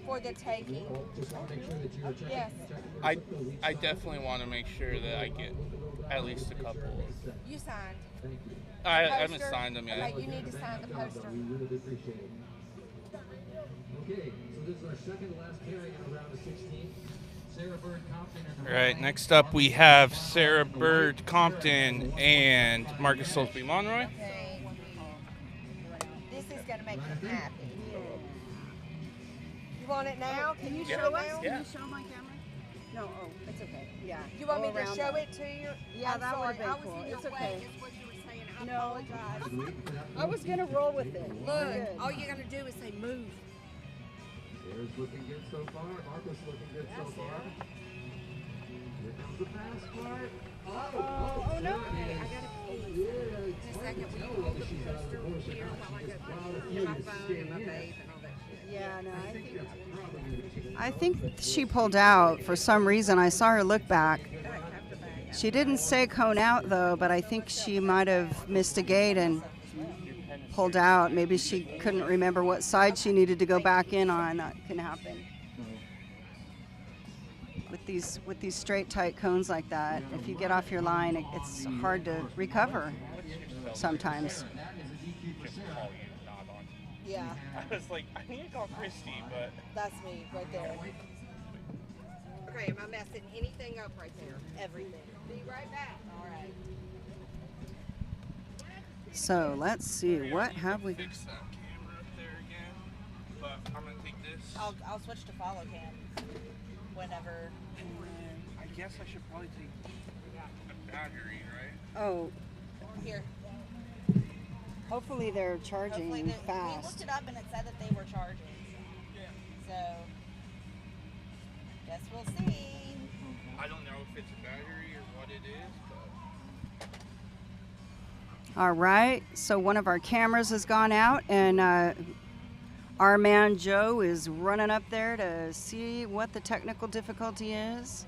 for the taking. just want to make sure that you're checking. Yes. I definitely want to make sure that I get at least a couple. You signed. I haven't signed them yet. Okay, you need to sign the poster. We really do appreciate it. Okay, so this is our second to last pairing in a round of 16. Sarah Bird Compton and All right, next up we have Sarah Bird Compton and Marcus Soulsby Monroy. This is going to make them happy. You want it now? Can you Yeah. show us? Yeah. Can you show my camera? No, oh, it's okay. Yeah. You want me Go to around show that. it to you? Yeah, I'm that sorry. would be I was cool. in your It's way, okay. is what you were saying. I No. apologize. I was going to roll with it. Look, Good. all you got to do is say move. Sarah's looking good so far. Marcus looking good so far. Here comes the fast part. Oh, no. Sarah I is- got to pee. Yeah, In it's a hard second, to will you tell hold whether the she's out of poster the course or here not. while I She's go just proud of get you my to phone stay and my in. babe and all that shit? Yeah, no, I I think she pulled out for some reason. I saw her look back. She didn't say cone out though, but I think she might have missed a gate and pulled out. Maybe she couldn't remember what side she needed to go back in on. That can happen. With these straight tight cones like that, if you get off your line, it's hard to recover sometimes. Yeah, I was like, I need to call Christy, but that's me right there. Okay, am I messing anything up right there? Everything. Be right back. All right. So let's see, what have we? fix that camera up there again. But I'm gonna take this. I'll switch to follow cam whenever. I guess I should probably take a battery, right? Oh, Here. hopefully they're charging Hopefully we looked fast. it up and it said that they were charging. So, guess we'll see. I don't know if it's a battery or what it is, but All right, so one of our cameras has gone out, and our man Joe is running up there to see what the technical difficulty is.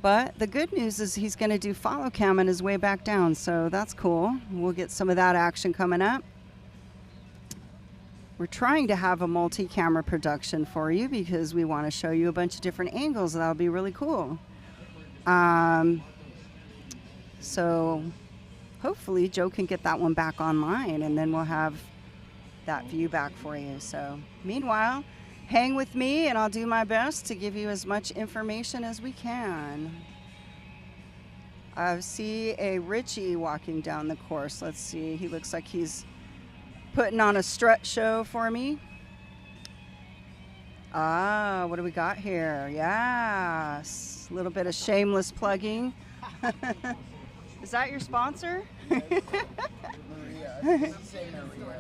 But the good news is he's going to do follow cam on his way back down, so that's cool. We'll get some of that action coming up. We're trying to have a multi-camera production for you because we want to show you a bunch of different angles. That'll be really cool. So hopefully Joe can get that one back online, and then we'll have that view back for you. So meanwhile, hang with me and I'll do my best to give you as much information as we can. I see a Richie walking down the course. Let's see. He looks like he's putting on a strut show for me. Ah, what do we got here? Yes, a little bit of shameless plugging. Is that your sponsor?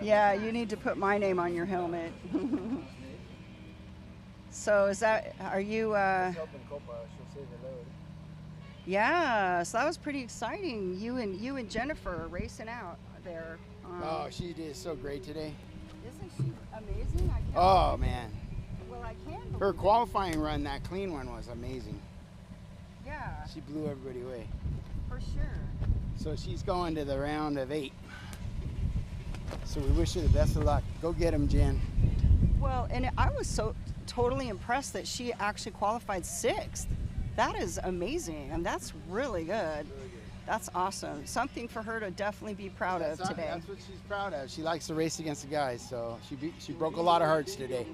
Yeah, you need to put my name on your helmet. So is that, are you, yeah, so that was pretty exciting. You and Jennifer are racing out there. Oh, she did so great today. Isn't she amazing? I can't Oh, man. Well, I can Her believe qualifying run, that clean one, was amazing. it. Yeah, She blew everybody away. for sure. So she's going to the round of 8. So we wish her the best of luck. Go get him, Jen. Well, and I was so totally impressed that she actually qualified 6th. That is amazing, and that's really good. That's awesome. Something for her to definitely be proud of today. That's what she's proud of. She likes to race against the guys, so she broke a lot of hearts today.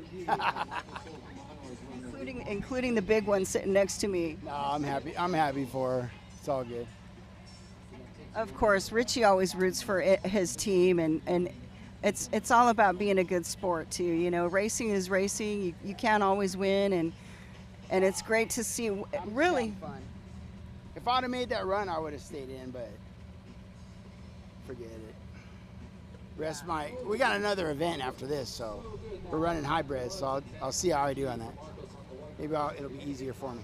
including the big one sitting next to me. No, I'm happy. I'm happy for her. It's all good. Of course, Richie always roots for his team, and it's all about being a good sport too. You know, racing is racing. You can't always win, and it's great to see. Really, Fun. If I'd have made that run, I would have stayed in, but forget it. We got another event after this, so we're running hybrid, so I'll see how I do on that. Maybe it'll be easier for me.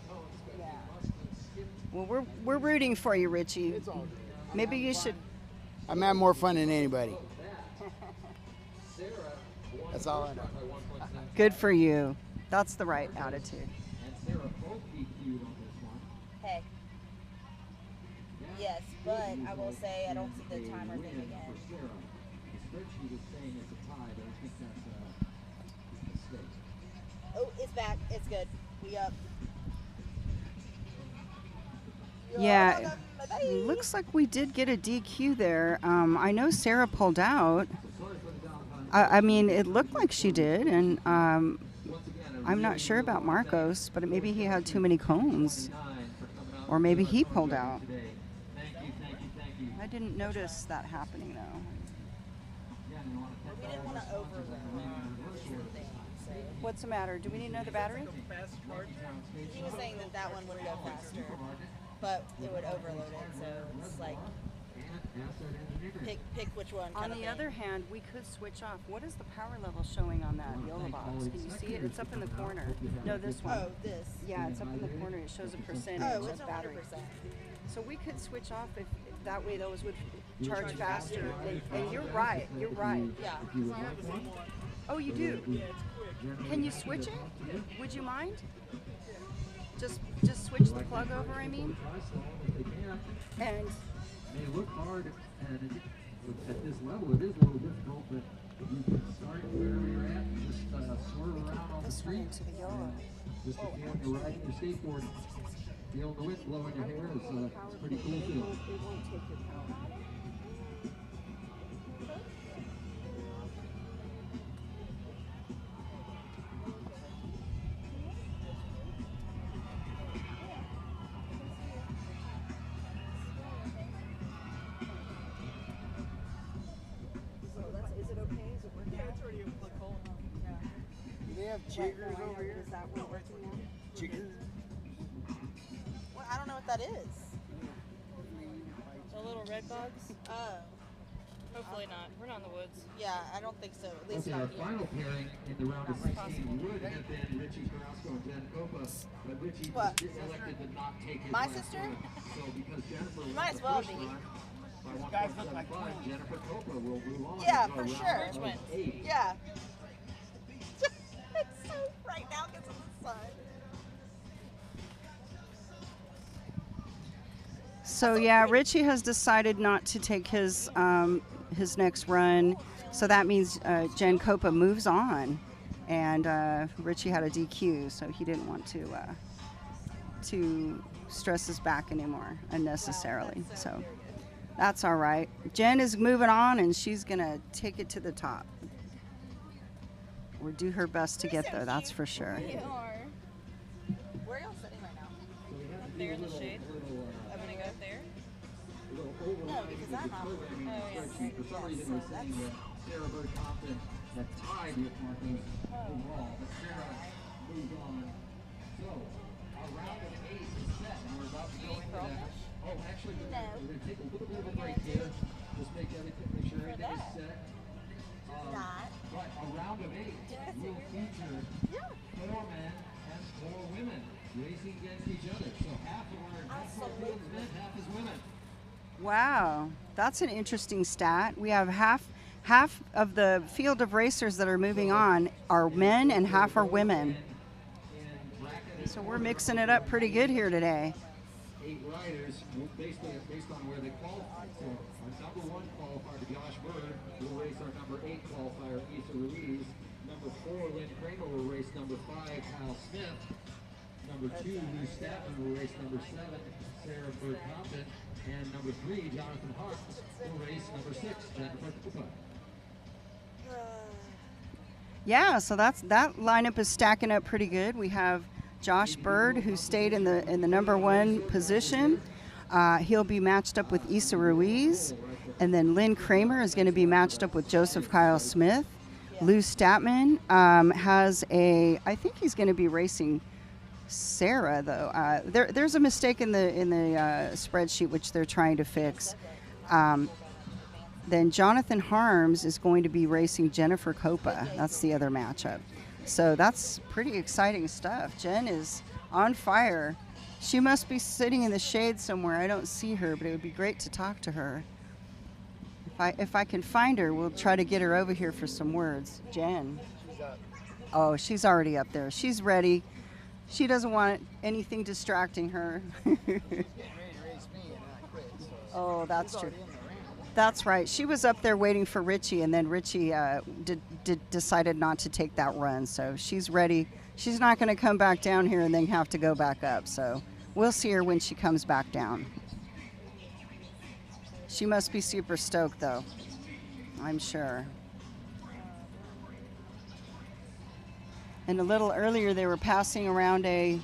well, we're rooting for you, Richie. It's all good. Maybe you should. I'm having more fun than anybody. That's all I know. Good for you. That's the right attitude. Hey. Yes, but I will say I don't see the timer thing again. Oh, it's back. It's good. We up. Yeah, looks like we did get a DQ there. I know Sarah pulled out. I mean, it looked like she did, and I'm not sure about Marcos, but maybe he had too many cones, or maybe he pulled out. I didn't notice that happening though. We didn't want to overload things. So. What's the matter? Do we need another battery? He was saying that one would go faster, but it would overload it. So it's like pick which one. On the other hand, we could switch off. What is the power level showing on that Yola box? Can you see it? It's up in the corner. No, this one. Oh, this. Yeah, it's up in the corner. It shows a percentage Oh, it's of battery. 100%. So we could switch off if that way those would charge faster. And you're right. You're right. Yeah. Oh, you do? Can you switch it? Would you mind? Just switch the plug over, I mean? And They look hard, and at this level, it is a little difficult, but you can start wherever you're at and just swerve around on the street. into the yellow. Just to feel you're riding your skateboard. Feeling the wind blowing your hair is it's a pretty cool feel. It won't take your power. Is it okay? Is it working? Yeah, it's already the cold. Yeah. Do they have chiggers over here? Is that one working now? Chiggers? Well, I don't know what that is. The little red bugs? Oh. Hopefully not. We're not in the woods. Yeah, I don't think so. At least Okay, not our here. final pairing in the round of 16 would have been Richie Carrasco and Jen Copa, but Richie What? elected to not take his My last sister? run. So because Jennifer was Might as the well first be. run, by 1.75, Jennifer Copa will move on. Yeah, into for a sure. round of 8. Yeah. It's so bright now because of the sun. So yeah, Richie has decided not to take his next run. So that means Jen Copa moves on, and Richie had a DQ, so he didn't want to stress his back anymore unnecessarily. So that's all right. Jen is moving on, and she's gonna take it to the top. We'll do her best to get there, that's for sure. You are. Where are y'all sitting right now? Up there in the shade. I'm gonna go up there. No, because I'm off. Oh, yeah. For some reason, we're saying that Sarah Bird Compton had tied with Marcos overall, but Sarah moved on. So, a round of 8 is set, and we're about to go into that. Oh, actually, we're going to take a little bit of a break here. Just make sure everything is set. But a round of 8 will feature 4 men and 4 women racing against each other. So half our field is men, half is women. Wow, that's an interesting stat. We have half of the field of racers that are moving on are men and half are women. So we're mixing it up pretty good here today. 8 riders, based on where they qualify. So our number 1 qualifier, Josh Bird, will race our number 8 qualifier, Issa Ruiz. Number 4, Lynn Kramer will race number 5, Kyle Smith. Number 2, Lou Statman will race number 7, Sarah Bird Compton. And number 3, Jonathan Hart will race number 6, Jennifer Cooper. Yeah, so that lineup is stacking up pretty good. We have Josh Bird, who stayed in the number 1 position. He'll be matched up with Issa Ruiz, and then Lynn Kramer is going to be matched up with Joseph Kyle Smith. Lou Statman has I think he's going to be racing Sarah, though. There's a mistake in the spreadsheet which they're trying to fix. Then Jonathan Harms is going to be racing Jennifer Copa. That's the other matchup. So that's pretty exciting stuff. Jen is on fire. She must be sitting in the shade somewhere. I don't see her, but it would be great to talk to her. If I can find her, we'll try to get her over here for some words. Jen. Oh, she's already up there. She's ready. She doesn't want anything distracting her. Oh, that's true. That's right. She was up there waiting for Richie, and then Richie decided not to take that run. So she's ready. She's not going to come back down here and then have to go back up. So we'll see her when she comes back down. She must be super stoked, though, I'm sure. And a little earlier, they were passing around a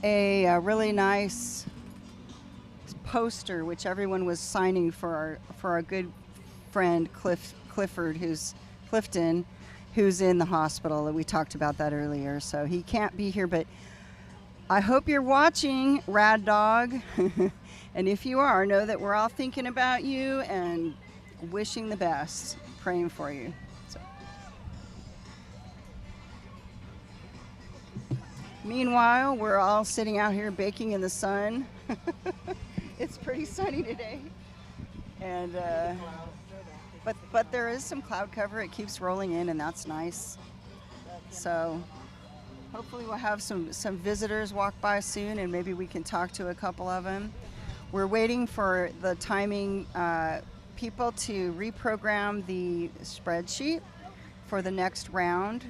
really nice poster, which everyone was signing for our good friend Clifton, who's in the hospital. We talked about that earlier, so he can't be here, but I hope you're watching, Rad Dog. And if you are, know that we're all thinking about you and wishing the best, praying for you. So. Meanwhile, we're all sitting out here baking in the sun. It's pretty sunny today, and but there is some cloud cover. It keeps rolling in, and that's nice. So hopefully we'll have some visitors walk by soon, and maybe we can talk to a couple of them. We're waiting for the timing people to reprogram the spreadsheet for the next round,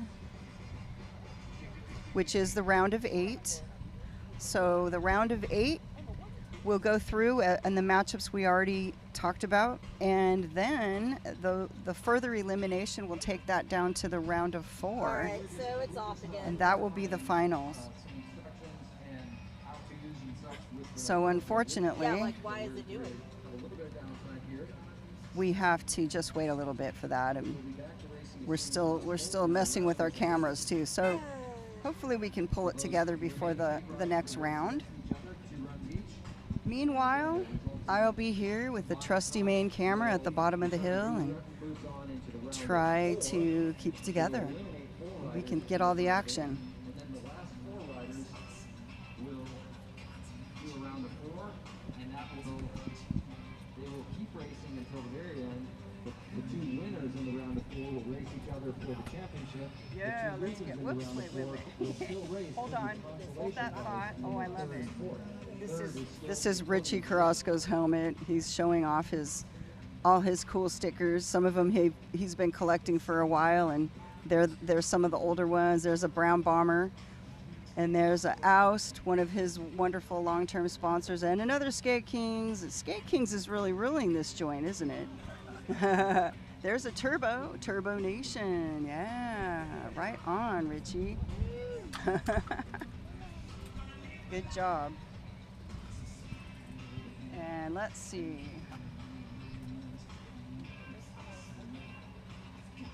which is the round of 8. So the round of 8 we'll go through and the matchups we already talked about, and then the further elimination will take that down to the round of 4. All right, so it's off again. And that will be the finals. So unfortunately, yeah, like why is it doing? We have to just wait a little bit for that, and we're still messing with our cameras too. So hopefully we can pull it together before the next round. Meanwhile, I'll be here with the trusty main camera at the bottom of the hill and try to keep it together. We can get all the action. Yeah, let's get, whoops, wait. Hold on, hold that thought. Oh, I love it. This is Richie Carrasco's helmet. He's showing off all his cool stickers. Some of them he's been collecting for a while, and there's some of the older ones. There's a Brown Bomber, and there's a Oust, one of his wonderful long-term sponsors, and another Skate Kings. Skate Kings is really ruling this joint, isn't it? There's a Turbo Nation. Yeah, right on, Richie. Good job. And let's see.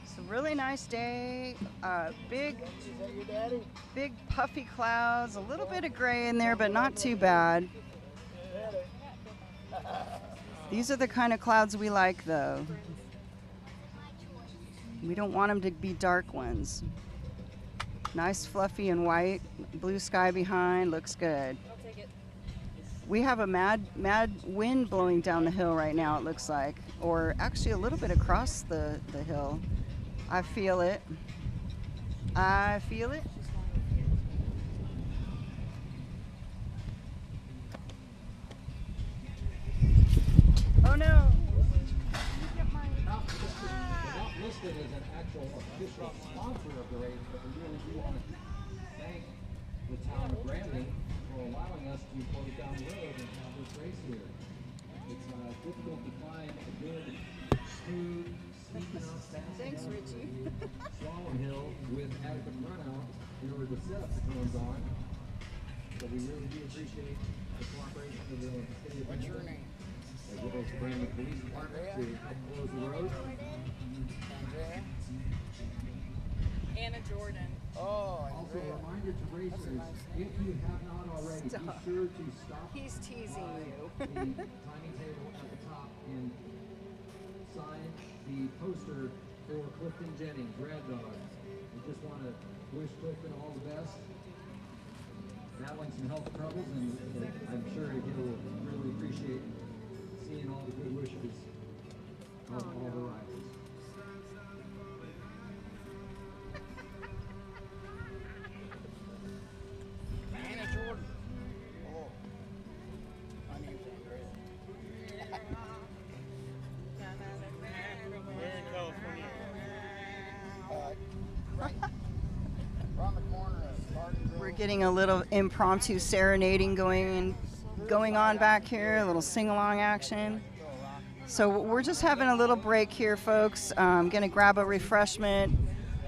It's a really nice day. Big puffy clouds. A little bit of gray in there, but not too bad. These are the kind of clouds we like, though. We don't want them to be dark ones. Nice, fluffy and white. Blue sky behind. Looks good. I'll take it. We have a mad wind blowing down the hill right now, it looks like. Or actually a little bit across the hill. I feel it. I feel it. Oh no! Not listed as an actual official sponsor of the race, but we really do want to thank the town of Brandon for allowing us to close down the road and have this race here. It's difficult to find a good, smooth, sneak enough, fast Thanks, Richie. slalom hill with adequate runout in order to set up the cones on. So we really do appreciate the cooperation of the city of What's your name? as well as the Brandon Police Department to help close the road. Andrea? Anna Jordan. Oh, Also, a Andrea. reminder to racers, if you have not already, Stop. be sure to stop He's teasing you. the timing table at the top and sign the poster for Clifton Jennings, Rad Dog. We just want to wish Clifton all the best. Battling some health troubles, and I'm sure he'll really appreciate seeing all the good wishes of all the riders. Anna Jordan. Oh. My name's Andrea. We're in California. Right around the corner of Garden Grove. We're getting a little impromptu serenading going on back here, a little sing-along action. So we're just having a little break here, folks. Gonna grab a refreshment.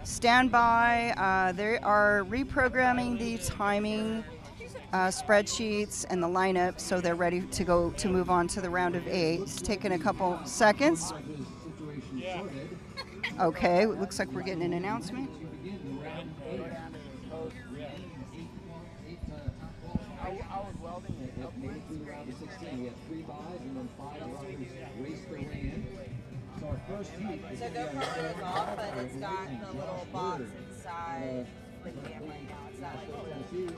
Stand by. They are reprogramming the timing spreadsheets and the lineup, so they're ready to move on to the round of 8. It's taking a couple seconds. Okay, it looks like we're getting an announcement. I was welding it up Made it through the round of 16. We had 3 buys and then 5 runners raced their way in. So our first heat is So going to be GoPro is off, but our it's got racing the Josh little box Bird, inside the camera right now. It's not Nashville, like Tennessee.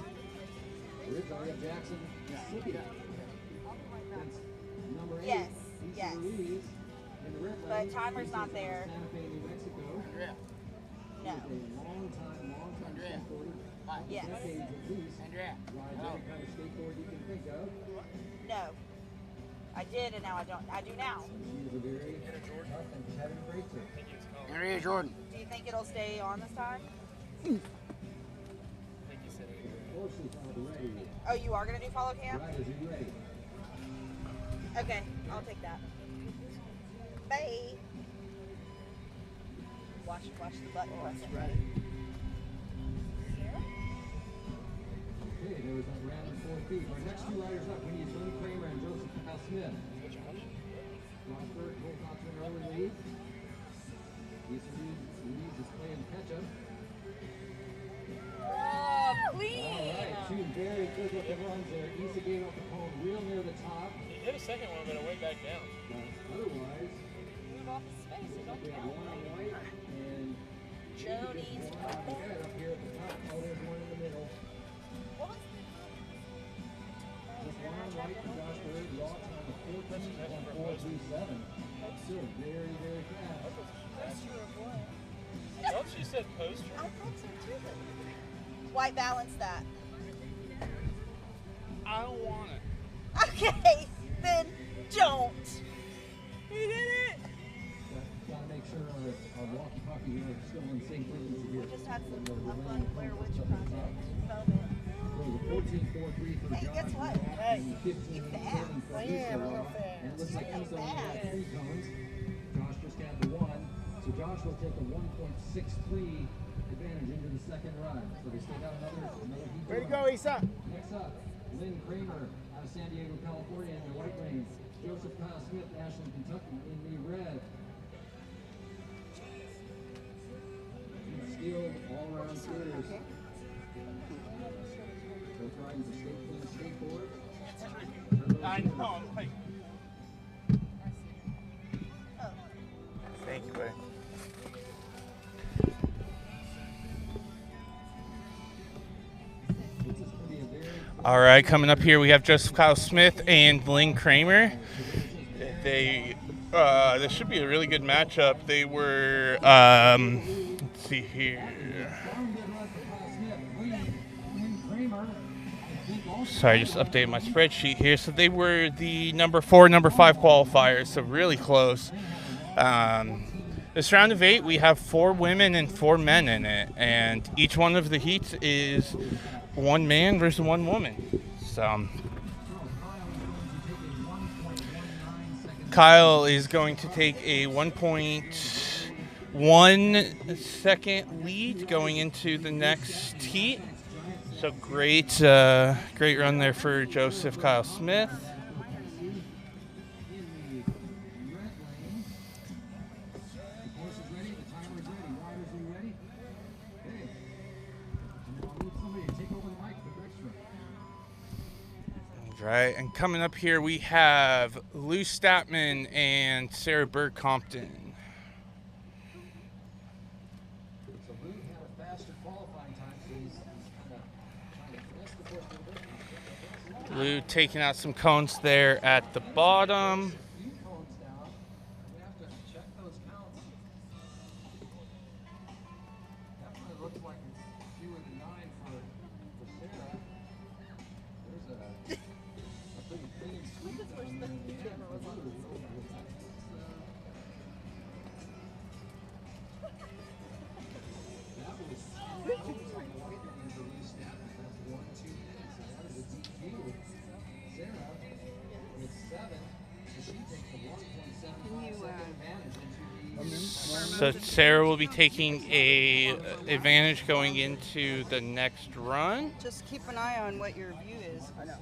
Originally at Jackson, Mississippi. That's number 8. Yes, Issa yes. Ruiz in the red But lane. timer's not Races there. out of Santa Fe, New Mexico. Andrea. No. Is a long time Andrea. skateboarder. Hi. Yes. Decades at least. Andrea. Rides every kind of skateboard you can think of. No. I did, and now I don't. I do now. She is a very tough and competitive racer. Andrea Jordan. Do you think it'll stay on this time? Closely followed ready. Oh, you are gonna do follow cam? Riders, are you ready? Okay, I'll take that. Bye. Watch the button. Right. Okay, there was a random 4 feet. Our next 2 riders up, we need Lynn Kramer and Joseph Kyle Smith. Josh Bird holds on to an early lead. Issa Ruiz is playing catch up. Oh, clean! Alright, 2 very good looking runs there. Issa gave up the cone real near the top. He hit a second one, but it went back down. Otherwise, Move off his space. It don't we have count. one on white and Joe needs one on red up here at the top. Oh, there's one in the middle. What was Just one on white for Josh Bird. Raw time of 14.437. Still very, very fast. Oh, she said poster. I thought so too. White balance that. I don't want it. Okay, then don't. He did it. Gotta make sure our walkie-talkies are still in sync frequency here. We just had some fun Blair Witch project. Velvet. So the 14.43 for Hey, Josh. guess what? Hey, You fast. for I am real Issa. fast. And it looks like You're Issa only got fast. 3 cones. Josh just got the 1. So Josh will take a 1.63 advantage into the second run. So they still got another heat. Way to go, Isa. Next up, Lynn Kramer out of San Diego, California in the white lanes. Joseph Kyle Smith, Ashland, Kentucky in the red. Skilled all-around skaters. Both riding the skateboard. I know. I'm like. Thank you, buddy. All right, coming up here we have Joseph Kyle Smith and Lynn Kramer. This should be a really good matchup. They were, let's see here. Sorry, just updated my spreadsheet here. So they were the number 4, number 5 qualifiers, so really close. This round of 8, we have 4 women and 4 men in it, and each one of the heats is 1 man versus 1 woman. So Kyle is going to take a 1.1 second lead going into the next heat. So great run there for Joseph Kyle Smith. Right, and coming up here we have Lou Statman and Sarah Berg Compton. So Lou had a faster qualifying time, so he's kind of trying to finesse the course a little bit. Lou taking out some cones there at the bottom. So Sarah will be taking a advantage going into the next run. Just keep an eye on what your view is. I know.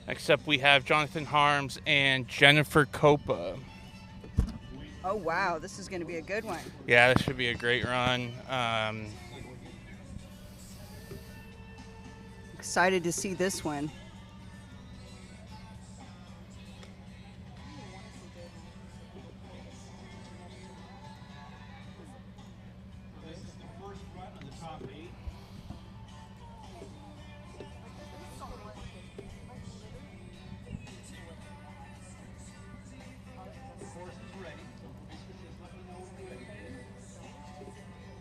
Next up we have Jonathan Harms and Jennifer Copa. Oh wow, this is going to be a good one. Yeah, this should be a great run. Excited to see this one.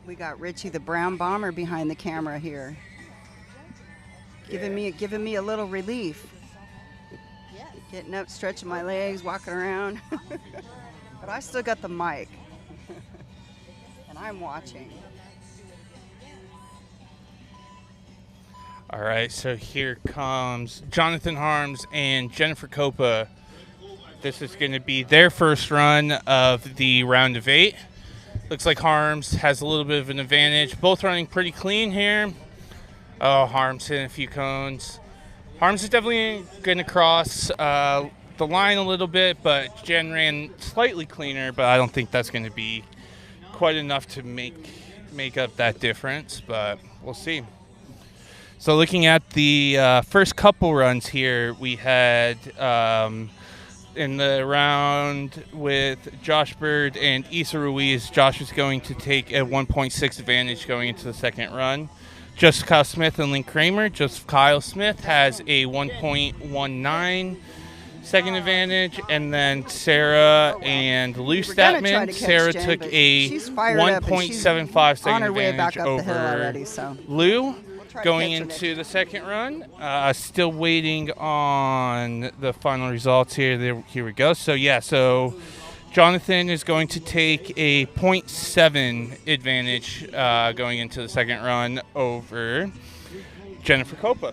We got Richie the Brown Bomber behind the camera here. Giving me a little relief. Getting up, stretching my legs, walking around. But I still got the mic. And I'm watching. All right, so here comes Jonathan Harms and Jennifer Copa. This is going to be their first run of the round of 8. Looks like Harms has a little bit of an advantage. Both running pretty clean here. Oh, Harms hitting a few cones. Harms is definitely going to cross the line a little bit, but Jen ran slightly cleaner, but I don't think that's going to be quite enough to make up that difference, but we'll see. So looking at the first couple runs here, we had in the round with Josh Bird and Isa Ruiz, Josh is going to take a 1.6 advantage going into the second run. Joseph Kyle Smith and Lynn Kramer. Joseph Kyle Smith has a 1.19 second advantage, and then Sarah and Lou Statman. Sarah took a 1.75 second advantage over Lou going into the second run. Still waiting on the final results here. Here we go. So yeah, so Jonathan is going to take a 0.7 advantage going into the second run over Jennifer Copa.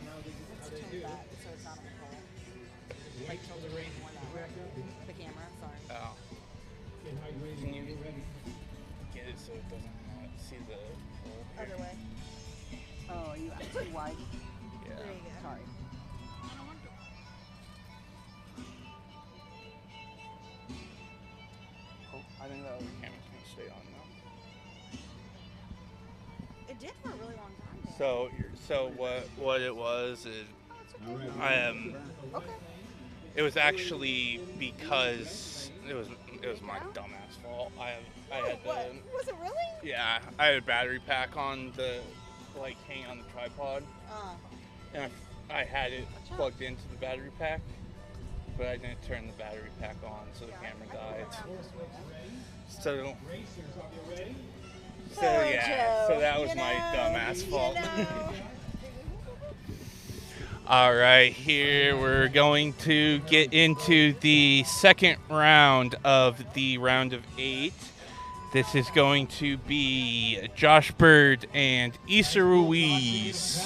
Oh. Can you get it so it doesn't see the hole? Other way. Oh, you asked too wide. Yeah. There you go. Sorry. Oh, I think that other camera's gonna stay on now. It did for a really long time. So what it was is it was actually because it was my dumbass fault. I had What? Was it really? yeah, I had a battery pack on the hanging on the tripod, and I had it plugged into the battery pack, but I didn't turn the battery pack on, so the camera died. So yeah, so that was my dumbass fault. All right, here we're going to get into the second round of the round of 8. This is going to be Josh Bird and Issa Ruiz.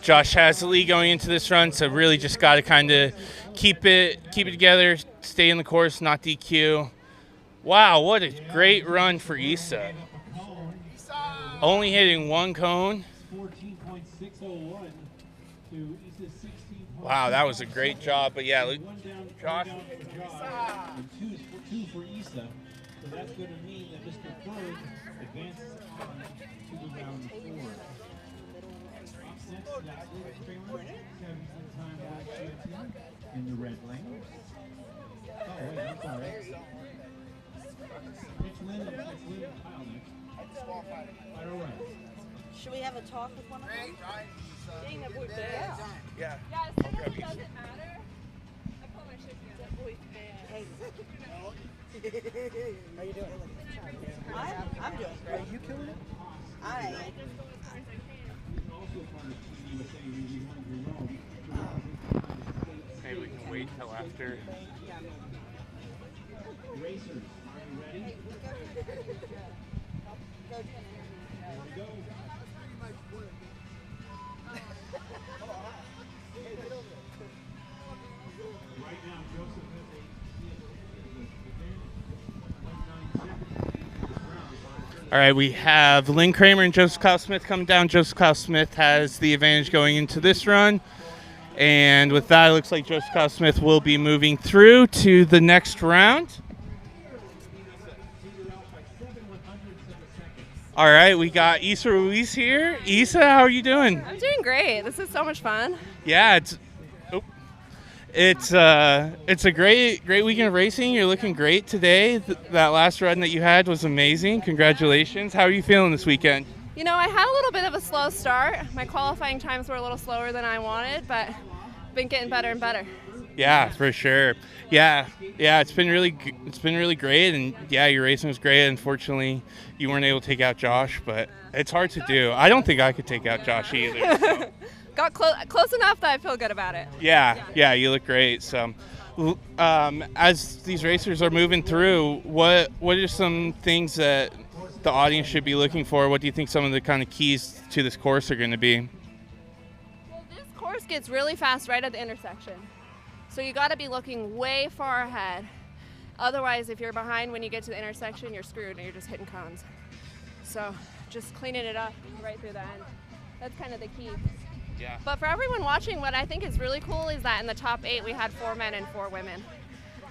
Josh has the lead going into this run, so really just got to kind of keep it together, stay in the course, not DQ. Wow, what a great run for Issa. Only hitting one cone. Wow, that was a great job. But yeah, look, Josh. And two for Issa. So that's going to mean that Mr. Bird advances on to the round 4. Next, in the red lane. Oh, wait, I'm sorry. It's Lynn and Kyle next. All right. Should we have a talk with one of them? Yeah. Guys, it doesn't matter. I put my shit together. Hey. How you doing? I'm doing great. Are you killing it? I Maybe we can wait till after. Racers, are you ready? Go. Right now, Joseph has All right, we have Lynn Kramer and Joseph Kyle Smith coming down. Joseph Kyle Smith has the advantage going into this run. And with that, it looks like Joseph Kyle Smith will be moving through to the next round. All right, we got Issa Ruiz here. Issa, how are you doing? I'm doing great. This is so much fun. Yeah, it's a great weekend of racing. You're looking great today. That last run that you had was amazing. Congratulations. How are you feeling this weekend? You know, I had a little bit of a slow start. My qualifying times were a little slower than I wanted, but I've been getting better and better. Yeah, for sure. Yeah, it's been really great, and yeah, your racing was great. Unfortunately, you weren't able to take out Josh, but it's hard to do. I don't think I could take out Josh either. So. Got close enough that I feel good about it. Yeah, you look great. So, as these racers are moving through, what are some things that the audience should be looking for? What do you think some of the kind of keys to this course are going to be? Well, this course gets really fast right at the intersection. So you got to be looking way far ahead. Otherwise, if you're behind when you get to the intersection, you're screwed and you're just hitting cones. So just cleaning it up right through the end. That's kind of the key. Yeah. But for everyone watching, what I think is really cool is that in the top 8, we had 4 men and 4 women.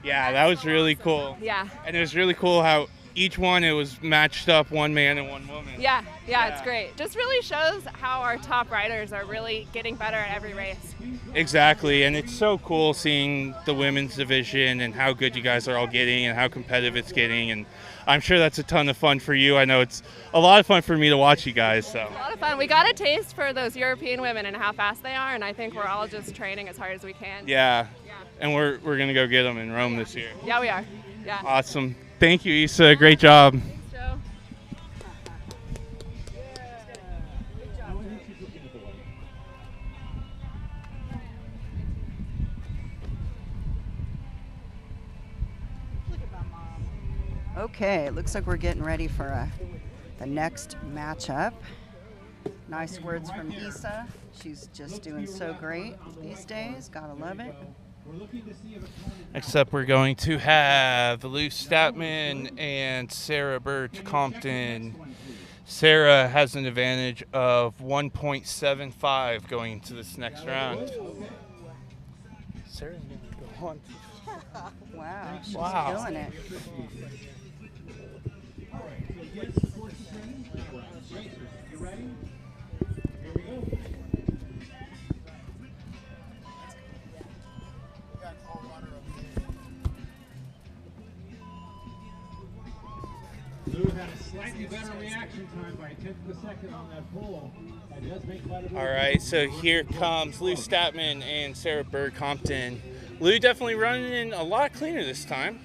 Yeah, that was really cool. Yeah. And it was really cool how each one, it was matched up, 1 man and 1 woman. Yeah, it's great. Just really shows how our top riders are really getting better at every race. Exactly, and it's so cool seeing the women's division and how good you guys are all getting and how competitive it's getting, and I'm sure that's a ton of fun for you. I know it's a lot of fun for me to watch you guys. So. A lot of fun. We got a taste for those European women and how fast they are, and I think we're all just training as hard as we can. Yeah. And we're going to go get them in Rome this year. Yeah, we are. Yeah. Awesome. Thank you, Issa. Great job. Thanks, Joe. Look at Okay, it looks like we're getting ready for the next matchup. Nice words from Issa. She's just doing so great these days. Gotta love it. Next up, we're going to have Lou Statman and Sarah Bird Compton. Sarah has an advantage of 1.75 going into this next round. Sarah's going to go on. Wow, she's Wow. killing it. You ready? Here we go. Lou had a slightly better reaction time by 1/10 of a second on that pull. That does make quite a bit. All right, so here comes Lou Statman and Sarah Bird Compton. Lou definitely running in a lot cleaner this time.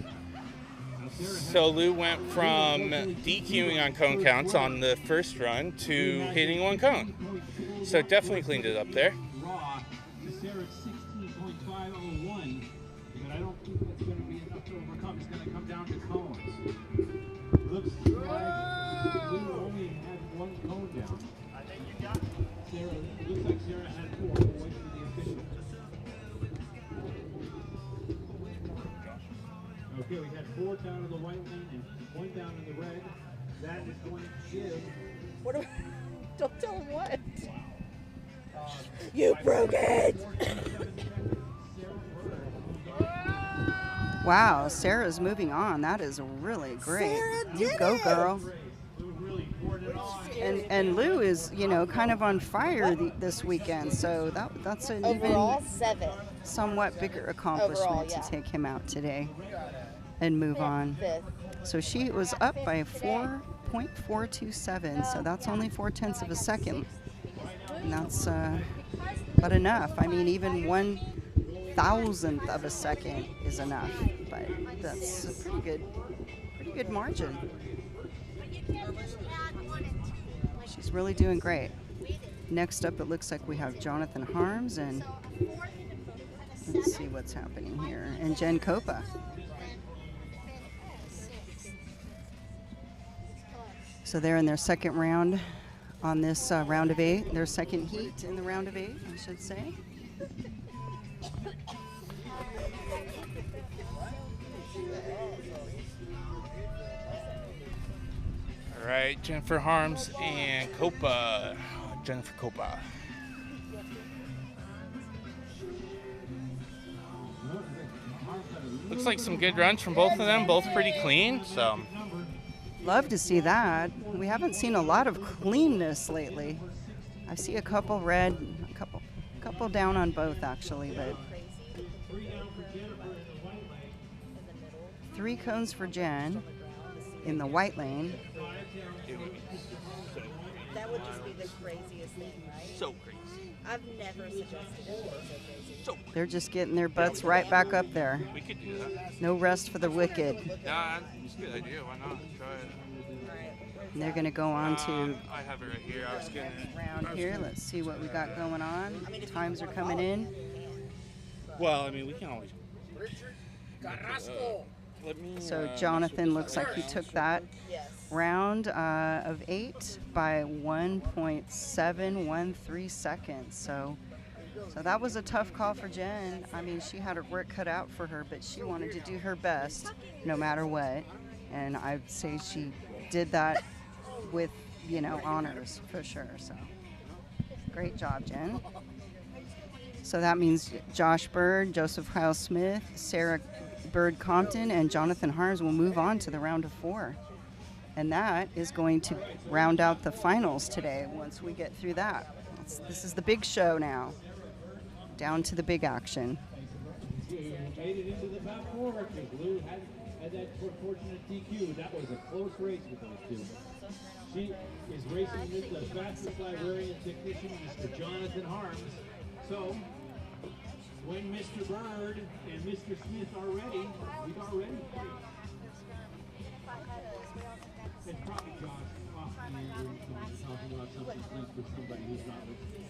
So Lou went from DQing on cone counts on the first run to hitting one cone. So definitely cleaned it up there. Raw to Sarah's 16.501, but I don't think that's going to be enough to overcome. It's going to come down to cones. Looks like Lou only had one cone down. I think you got it. Sarah, it looks like Sarah had 4. We'll wait for the official. Okay, we had 4 down in the white lane and 1 down in the red. That is going to give. What? Don't tell him what. You broke it. Wow, Sarah's moving on. That is really great. Sarah You did go, it. girl. And Lou is, you know, kind of on fire this weekend, so that's an Overall, even 7. somewhat bigger accomplishment Overall, yeah. to take him out today and move on. 5th. So she was up by 4.427, so that's only 4/10 of a second. And that's but enough. I mean, even 1/1000th of a second is enough, but that's a pretty good margin. She's really doing great. Next up, it looks like we have Jonathan Harms, and let's see what's happening here. And Jen Copa. So they're in their second round on this round of 8. Their second heat in the round of 8, I should say. All right, Jennifer Harms and Copa. Jennifer Copa. Looks like some good runs from both of them, both pretty clean, so. Love to see that. We haven't seen a lot of cleanness lately. I see a couple red, a couple down on both actually, but 3 cones for Jen in the white lane. That would just be the craziest thing, right? So crazy. I've never suggested it. So crazy. They're just getting their butts right back up there. We could do that. No rest for the wicked. Nah, it's a good idea. Why not? Try it. And they're going to go on to I have it right here. I was gonna. round here. Let's see what we got going on. Times are coming in. Well, I mean, we can always. So Jonathan looks like he took that round of 8 by 1.713 seconds. So that was a tough call for Jen. I mean, she had her work cut out for her, but she wanted to do her best no matter what. And I'd say she did that with, you know, honors for sure. So great job, Jen. So that means Josh Bird, Joseph Kyle Smith, Sarah Bird Compton, and Jonathan Harms will move on to the round of 4. And that is going to round out the finals today once we get through that. This is the big show now. Down to the big action. Made it into the top 4 because Lou had that fortunate DQ. That was a close race with those two. She is racing with the fastest librarian technician, Mr. Jonathan Harms. So, when Mr. Bird and Mr. Smith are ready, we are ready for you. It's probably Josh off the air talking about something with somebody who's not listening.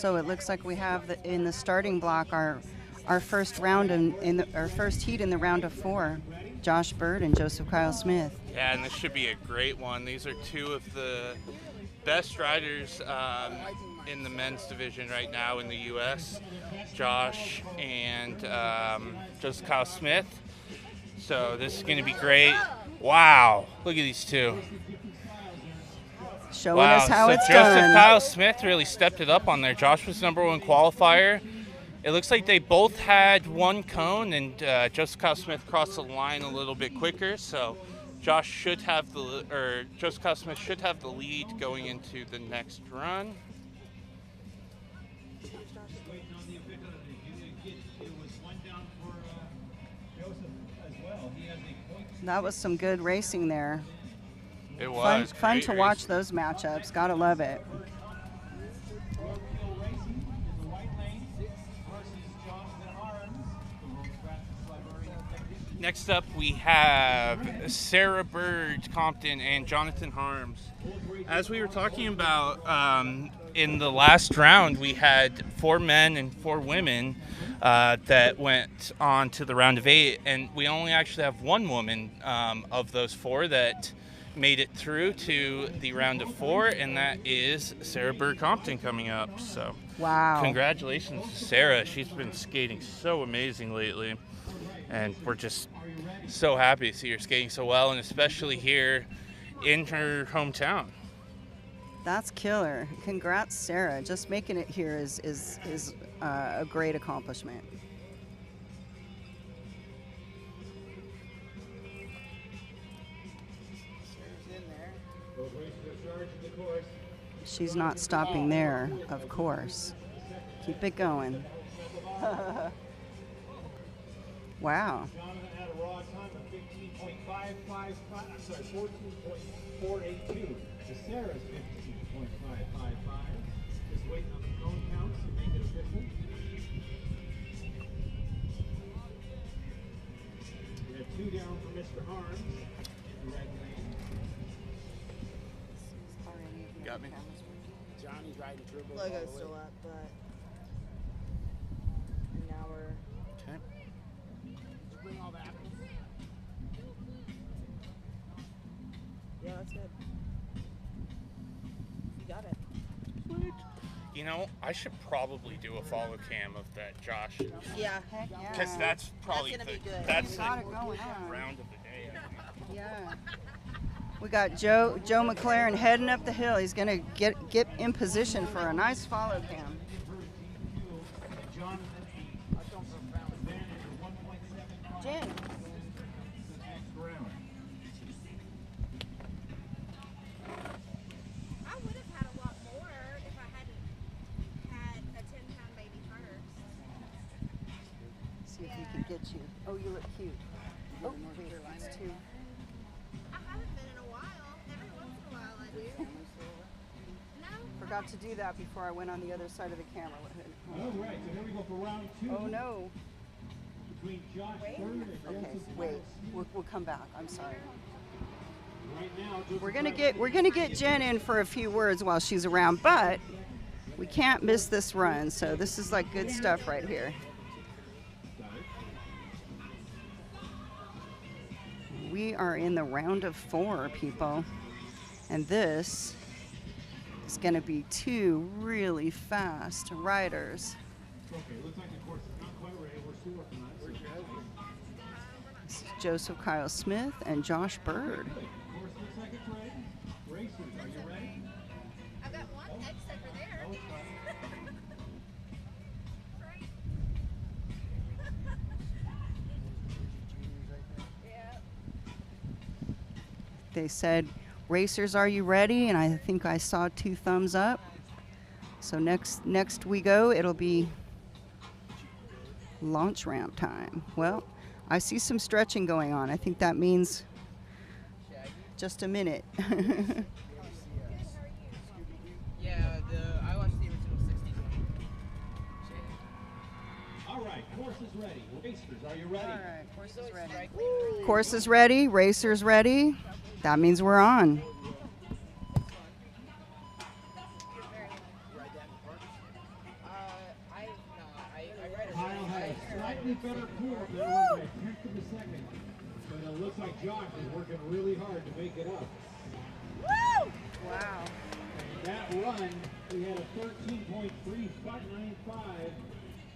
So it looks like we have in the starting block our first round our first heat in the round of 4. Josh Bird and Joseph Kyle Smith. Yeah, and this should be a great one. These are two of the best riders in the men's division right now in the U.S. Josh and Joseph Kyle Smith. So this is going to be great. Wow, look at these two. Showing us how so it's Joseph done. Kyle Smith really stepped it up on there. Josh was #1 qualifier. It looks like they both had one cone, and Joseph Kyle Smith crossed the line a little bit quicker. So Joseph Kyle Smith should have the lead going into the next run. That was some good racing there. It was fun to watch those matchups. Gotta love it. Next up, we have Sarah Bird Compton and Jonathan Harms. As we were talking about in the last round, we had 4 men and 4 women that went on to the round of 8, and we only actually have 1 woman of those 4 that made it through to the round of 4, and that is Sarah Bird Compton coming up. So, wow! Congratulations to Sarah. She's been skating so amazing lately. And we're just so happy to see her skating so well, and especially here in her hometown. That's killer. Congrats, Sarah. Just making it here is a great accomplishment. She's not stopping there, of course. Keep it going. Wow. Jonathan had a raw time of 15.555. I'm sorry, 14.482. Sarah's 15.555. Just waiting on the phone counts to make it official. We have 2 down for Mr. Harms. Got me. Johnny's riding turbo. Logo's still up, but now we're. Okay. Bring all that. Yeah, that's good. You got it. Sweet. You know, I should probably do a follow cam of that Josh. Yeah. Because that's probably That's gonna be good. that's Got the it going on. round of the day. Yeah. We got Joe McLaren heading up the hill. He's gonna get in position for a nice follow cam. Jen. I would have had a lot more if I hadn't had a 10-pound baby first. See if we can get you. Oh, you look cute. Oh, wait, that's 2. I haven't been in a while. Every once in a while I do. No. Forgot to do that before I went on the other side of the camera. All right, so here we go for round 2. Oh no. Between Josh Bird and Okay, Joseph wait. Kyle. We'll come back. I'm sorry. Right now, Joseph We're gonna Kyle- get Jen in for a few words while she's around, but we can't miss this run. So this is like good stuff right here. We are in the round of 4, people, and this is going to be 2 really fast riders. Okay, looks like the course is not quite ready. We're still working on it. This is Joseph Kyle Smith and Josh Bird. Course looks like it's ready. Racers, are you ready? I've got one X over there. No, it's not. They said, "Racers, are you ready?" And I think I saw 2 thumbs up. So next we go, it'll be launch ramp time. Well, I see some stretching going on. I think that means just a minute. Yeah, I watched the original 60s one. All right, course is ready. Racers, are you ready? All right, course is ready. Course is ready, racers ready. That means we're on. slightly better pool than by a tenth of a second. But it looks like Josh is working really hard to make it up. Woo! Wow. And that run, we had a 13.395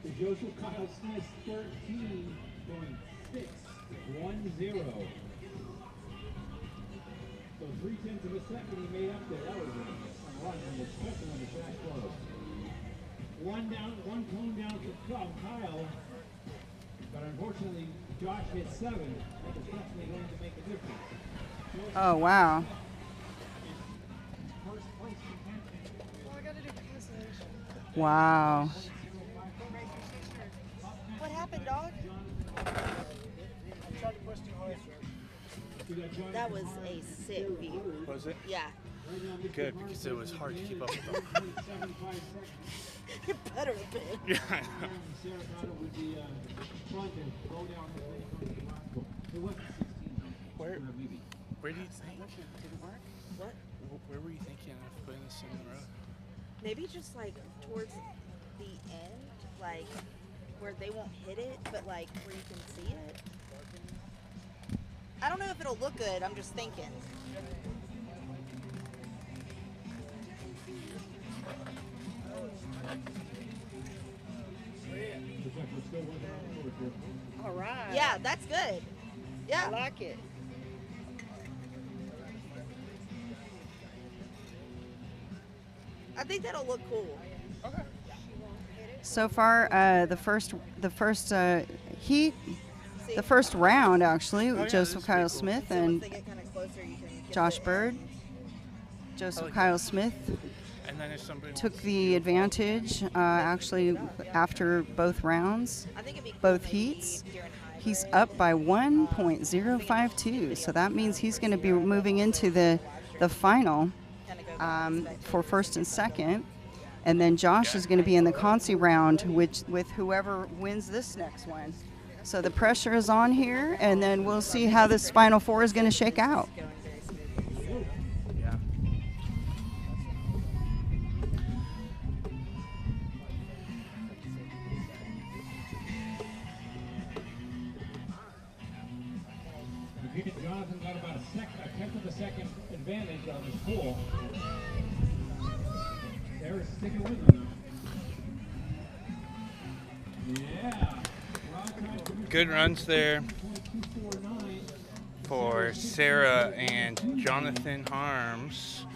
to Joseph Kyle Smith's 13.610. So 0.3 of a second he made up there. That was a run, especially on the track close. One cone down for Kyle, but unfortunately Josh hit 7. That was definitely going to make a difference. Oh, wow. First place contention. Well, I gotta do cancellation. Wow. What happened, dog? I tried to push too hard. That was a sick view. Was it? Yeah. Good, because it was hard to keep up with them. It better have been. Yeah, I know. Where do you think? Did it work? What? Where were you thinking of putting this in the road? Maybe just like towards the end, like where they won't hit it, but like where you can see it. I don't know if it'll look good, I'm just thinking. All right. Yeah, that's good. Yeah. I like it. I think that'll look cool. Okay. So far, the first heat, the first round actually, with Joseph Kyle Smith and Josh Bird. Joseph Kyle Smith And then if somebody took the advantage actually after both rounds, both heats. He's up by 1.052, so that means he's going to be moving into the final for first and second. And then Josh is going to be in the consi round, with whoever wins this next one. So the pressure is on here, and then we'll see how this Final Four is going to shake out. Yeah. Jonathan got about a tenth of a second advantage on this pool. Sarah's sticking with him now. Yeah. Good runs there for Sarah and Jonathan Harms.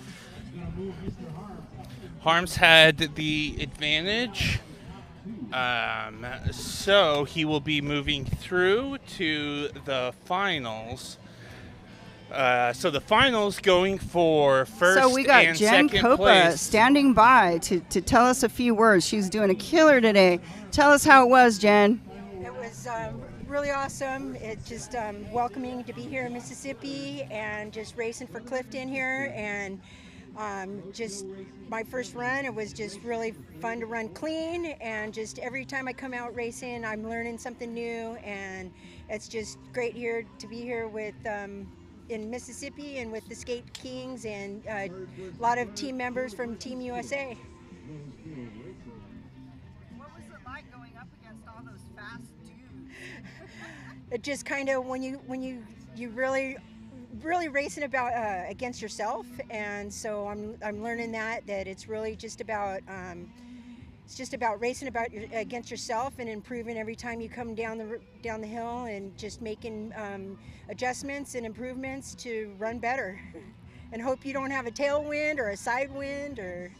Harms had the advantage, so he will be moving through to the finals. So the finals going for first So we got and Jen second Copa place. standing by to tell us a few words. She's doing a killer today. Tell us how it was, Jen. It was really awesome. It's just welcoming to be here in Mississippi and just racing for Clifton here. And just my first run, it was just really fun to run clean. And just every time I come out racing, I'm learning something new. And it's just great here to be here with in Mississippi and with the Skate Kings and a lot of team members from Team USA. What was it like going up against all those fast dudes? It just kind of when you really racing about against yourself, and so I'm learning that it's really just about racing against yourself and improving every time you come down the hill, and just making adjustments and improvements to run better, and hope you don't have a tailwind or a side wind or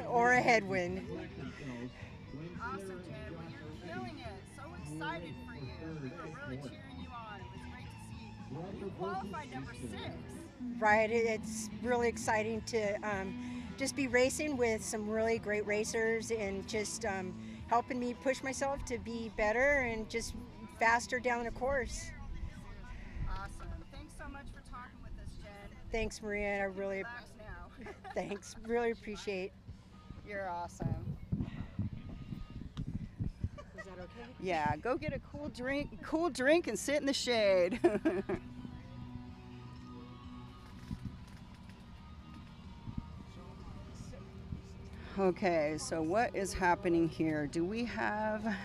or a headwind. Awesome, Jen. Well, you're killing it. So excited for you. We were really cheering you on. It was great to see. You qualified number 6. Right. It's really exciting to just be racing with some really great racers, and just helping me push myself to be better and just faster down the course. Awesome. Thanks so much for talking with us, Jen. Thanks, Maria. I really now. thanks. Really appreciate. You're awesome. Is that okay? Yeah, go get a cool drink and sit in the shade. Okay, so what is happening here? Do we have...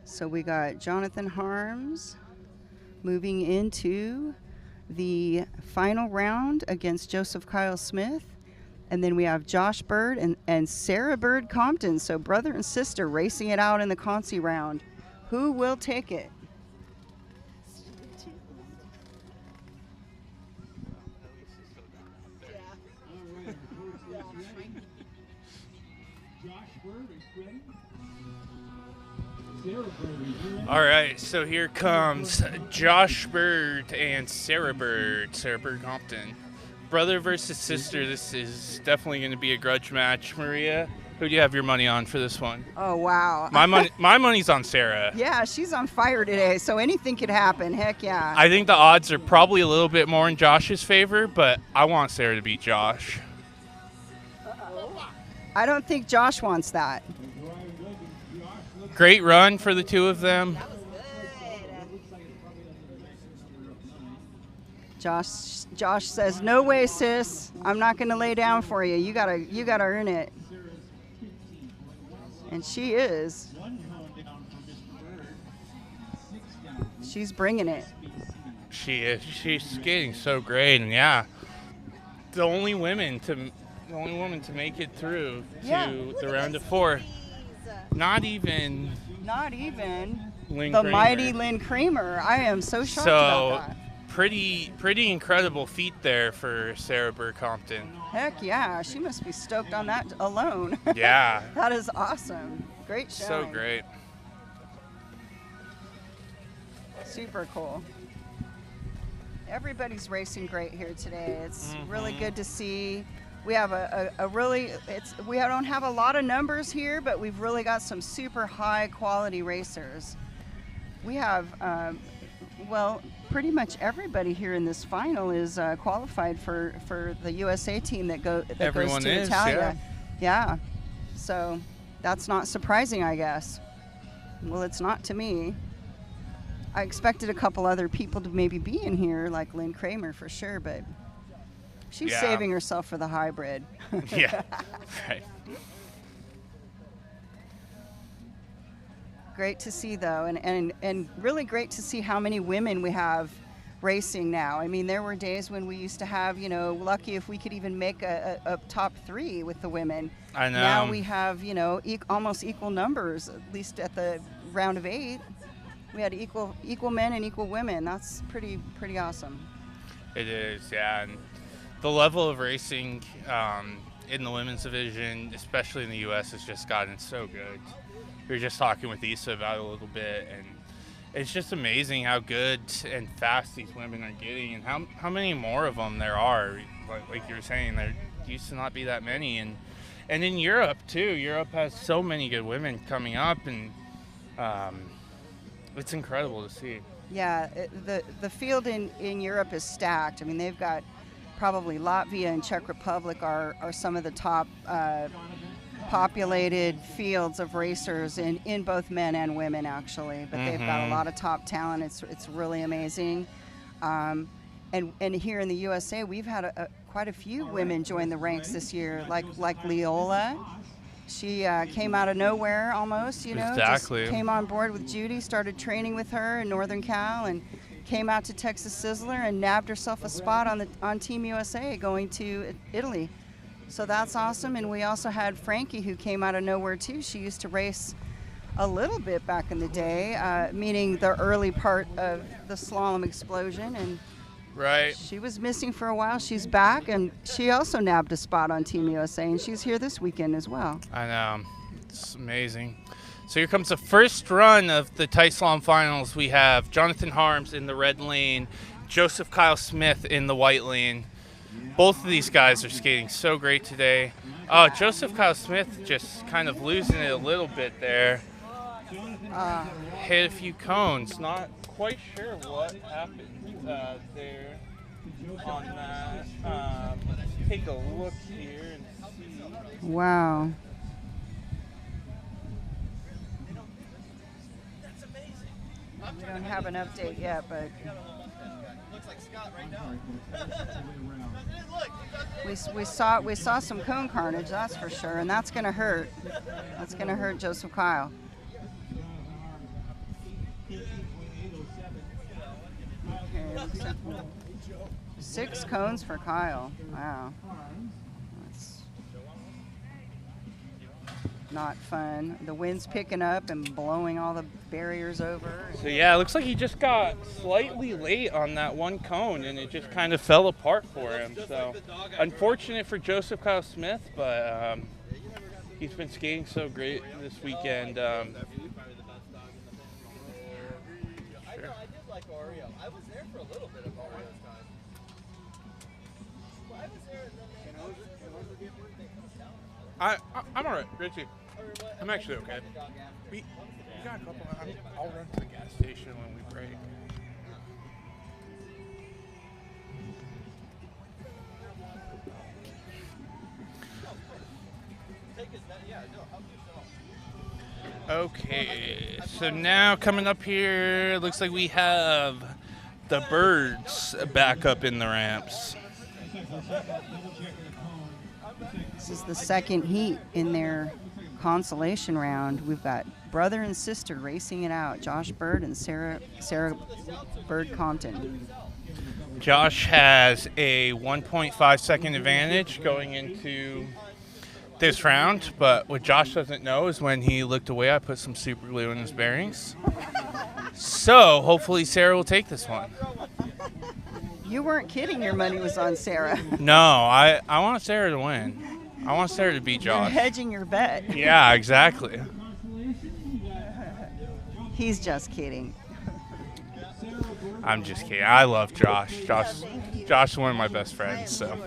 So we got Jonathan Harms moving into the final round against Joseph Kyle Smith. And then we have Josh Bird and Sarah Bird Compton. So brother and sister racing it out in the Consi round. Who will take it? All right, so here comes Josh Bird and Sarah Bird Compton. Brother versus sister. This is definitely going to be a grudge match. Maria, who do you have your money on for this one? Oh, wow. My money's on Sarah. Yeah, she's on fire today, so anything could happen. Heck yeah. I think the odds are probably a little bit more in Josh's favor, but I want Sarah to beat Josh. I don't think Josh wants that. Great run for the two of them. Josh says, "No way, sis. I'm not going to lay down for you. You gotta earn it." And she is. She's bringing it. She is. She's skating so great, and yeah, the only woman to make it through to the round of 4. Not even Lynn the Kramer. Mighty Lynn Kramer. I am so shocked about that. Pretty incredible feat there for Sarah Bird Compton. Heck yeah, she must be stoked on that alone. Yeah. That is awesome. Great showing. So great. Super cool. Everybody's racing great here today. It's really good to see. We have we don't have a lot of numbers here, but we've really got some super high quality racers. We have, pretty much everybody here in this final is qualified for the USA team that goes to Italia. Yeah. So that's not surprising, I guess. Well, it's not to me. I expected a couple other people to maybe be in here, like Lynn Kramer for sure, but she's saving herself for the hybrid. Yeah, right. Great to see, though, and really great to see how many women we have racing now. I mean, there were days when we used to have, lucky if we could even make a top 3 with the women. I know. Now we have, almost equal numbers, at least at the round of 8. We had equal men and equal women. That's pretty awesome. It is, yeah. And the level of racing in the women's division, especially in the U.S., has just gotten so good. We were just talking with Issa about it a little bit, and it's just amazing how good and fast these women are getting, and how many more of them there are. Like you were saying, there used to not be that many, and in Europe too. Europe has so many good women coming up, and it's incredible to see. Yeah, the field in Europe is stacked. I mean, they've got probably Latvia and Czech Republic are some of the top populated fields of racers in both men and women, actually. But they've got a lot of top talent. It's really amazing. And here in the USA, we've had quite a few women join the ranks this year, like Leola. She came out of nowhere almost, Exactly. Just came on board with Judy, started training with her in Northern Cal, and came out to Texas Sizzler and nabbed herself a spot on Team USA going to Italy. So that's awesome. And we also had Frankie, who came out of nowhere too. She used to race a little bit back in the day, meaning the early part of the slalom explosion, and right. She was missing for a while. She's back, and she also nabbed a spot on Team USA, and she's here this weekend as well. I know. It's amazing. So here comes the first run of the Tight Slalom Finals. We have Jonathan Harms in the red lane, Joseph Kyle Smith in the white lane. Both of these guys are skating so great today. Joseph Kyle Smith just kind of losing it a little bit there. Hit a few cones. Not quite sure what happened there on that. Let's take a look here and see. Wow. We don't have an update yet, but We saw some cone carnage, that's for sure, and that's going to hurt. That's going to hurt Joseph Kyle. Okay, 6 cones for Kyle. Wow. That's not fun. The wind's picking up and blowing all the barriers over. So yeah, it looks like he just got slightly late on that one cone and it just kind of fell apart for him. So unfortunate for Joseph Kyle Smith, but he's been skating so great this weekend. Sure. I did like Oreo. I was there for a little bit of Oreo's time. Well, I was there and then I'm all right, Richie. I'm actually okay. We got a couple. I'll run to the gas station when we break. Okay, so now coming up here, looks like we have the birds back up in the ramps. This is the second heat in their consolation round. We've got brother and sister racing it out, Josh Bird and Sarah Bird Compton. Josh has a 1.5 second advantage going into this round, but what Josh doesn't know is when he looked away, I put some super glue in his bearings. So hopefully Sarah will take this one. You weren't kidding, your money was on Sarah. No, I want Sarah to win. I want Sarah to beat You're Josh. hedging your bet. Yeah, exactly. He's just kidding. I'm just kidding. I love Josh. Josh is one of my best friends, so.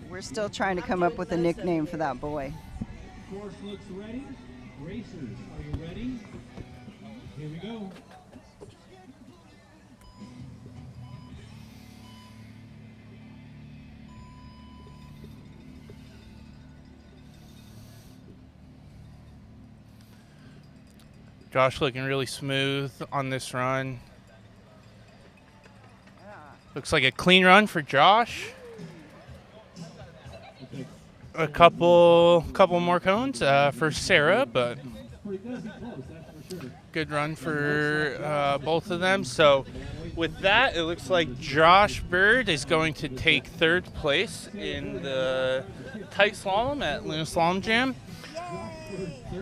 We're still trying to come up with a nickname for that boy. Course looks ready. Racers, are you ready? Here we go. Josh looking really smooth on this run. Looks like a clean run for Josh. A couple more cones for Sarah, but good run for both of them. So with that, it looks like Josh Bird is going to take 3rd place in the tight slalom at Luna Slalom Jam.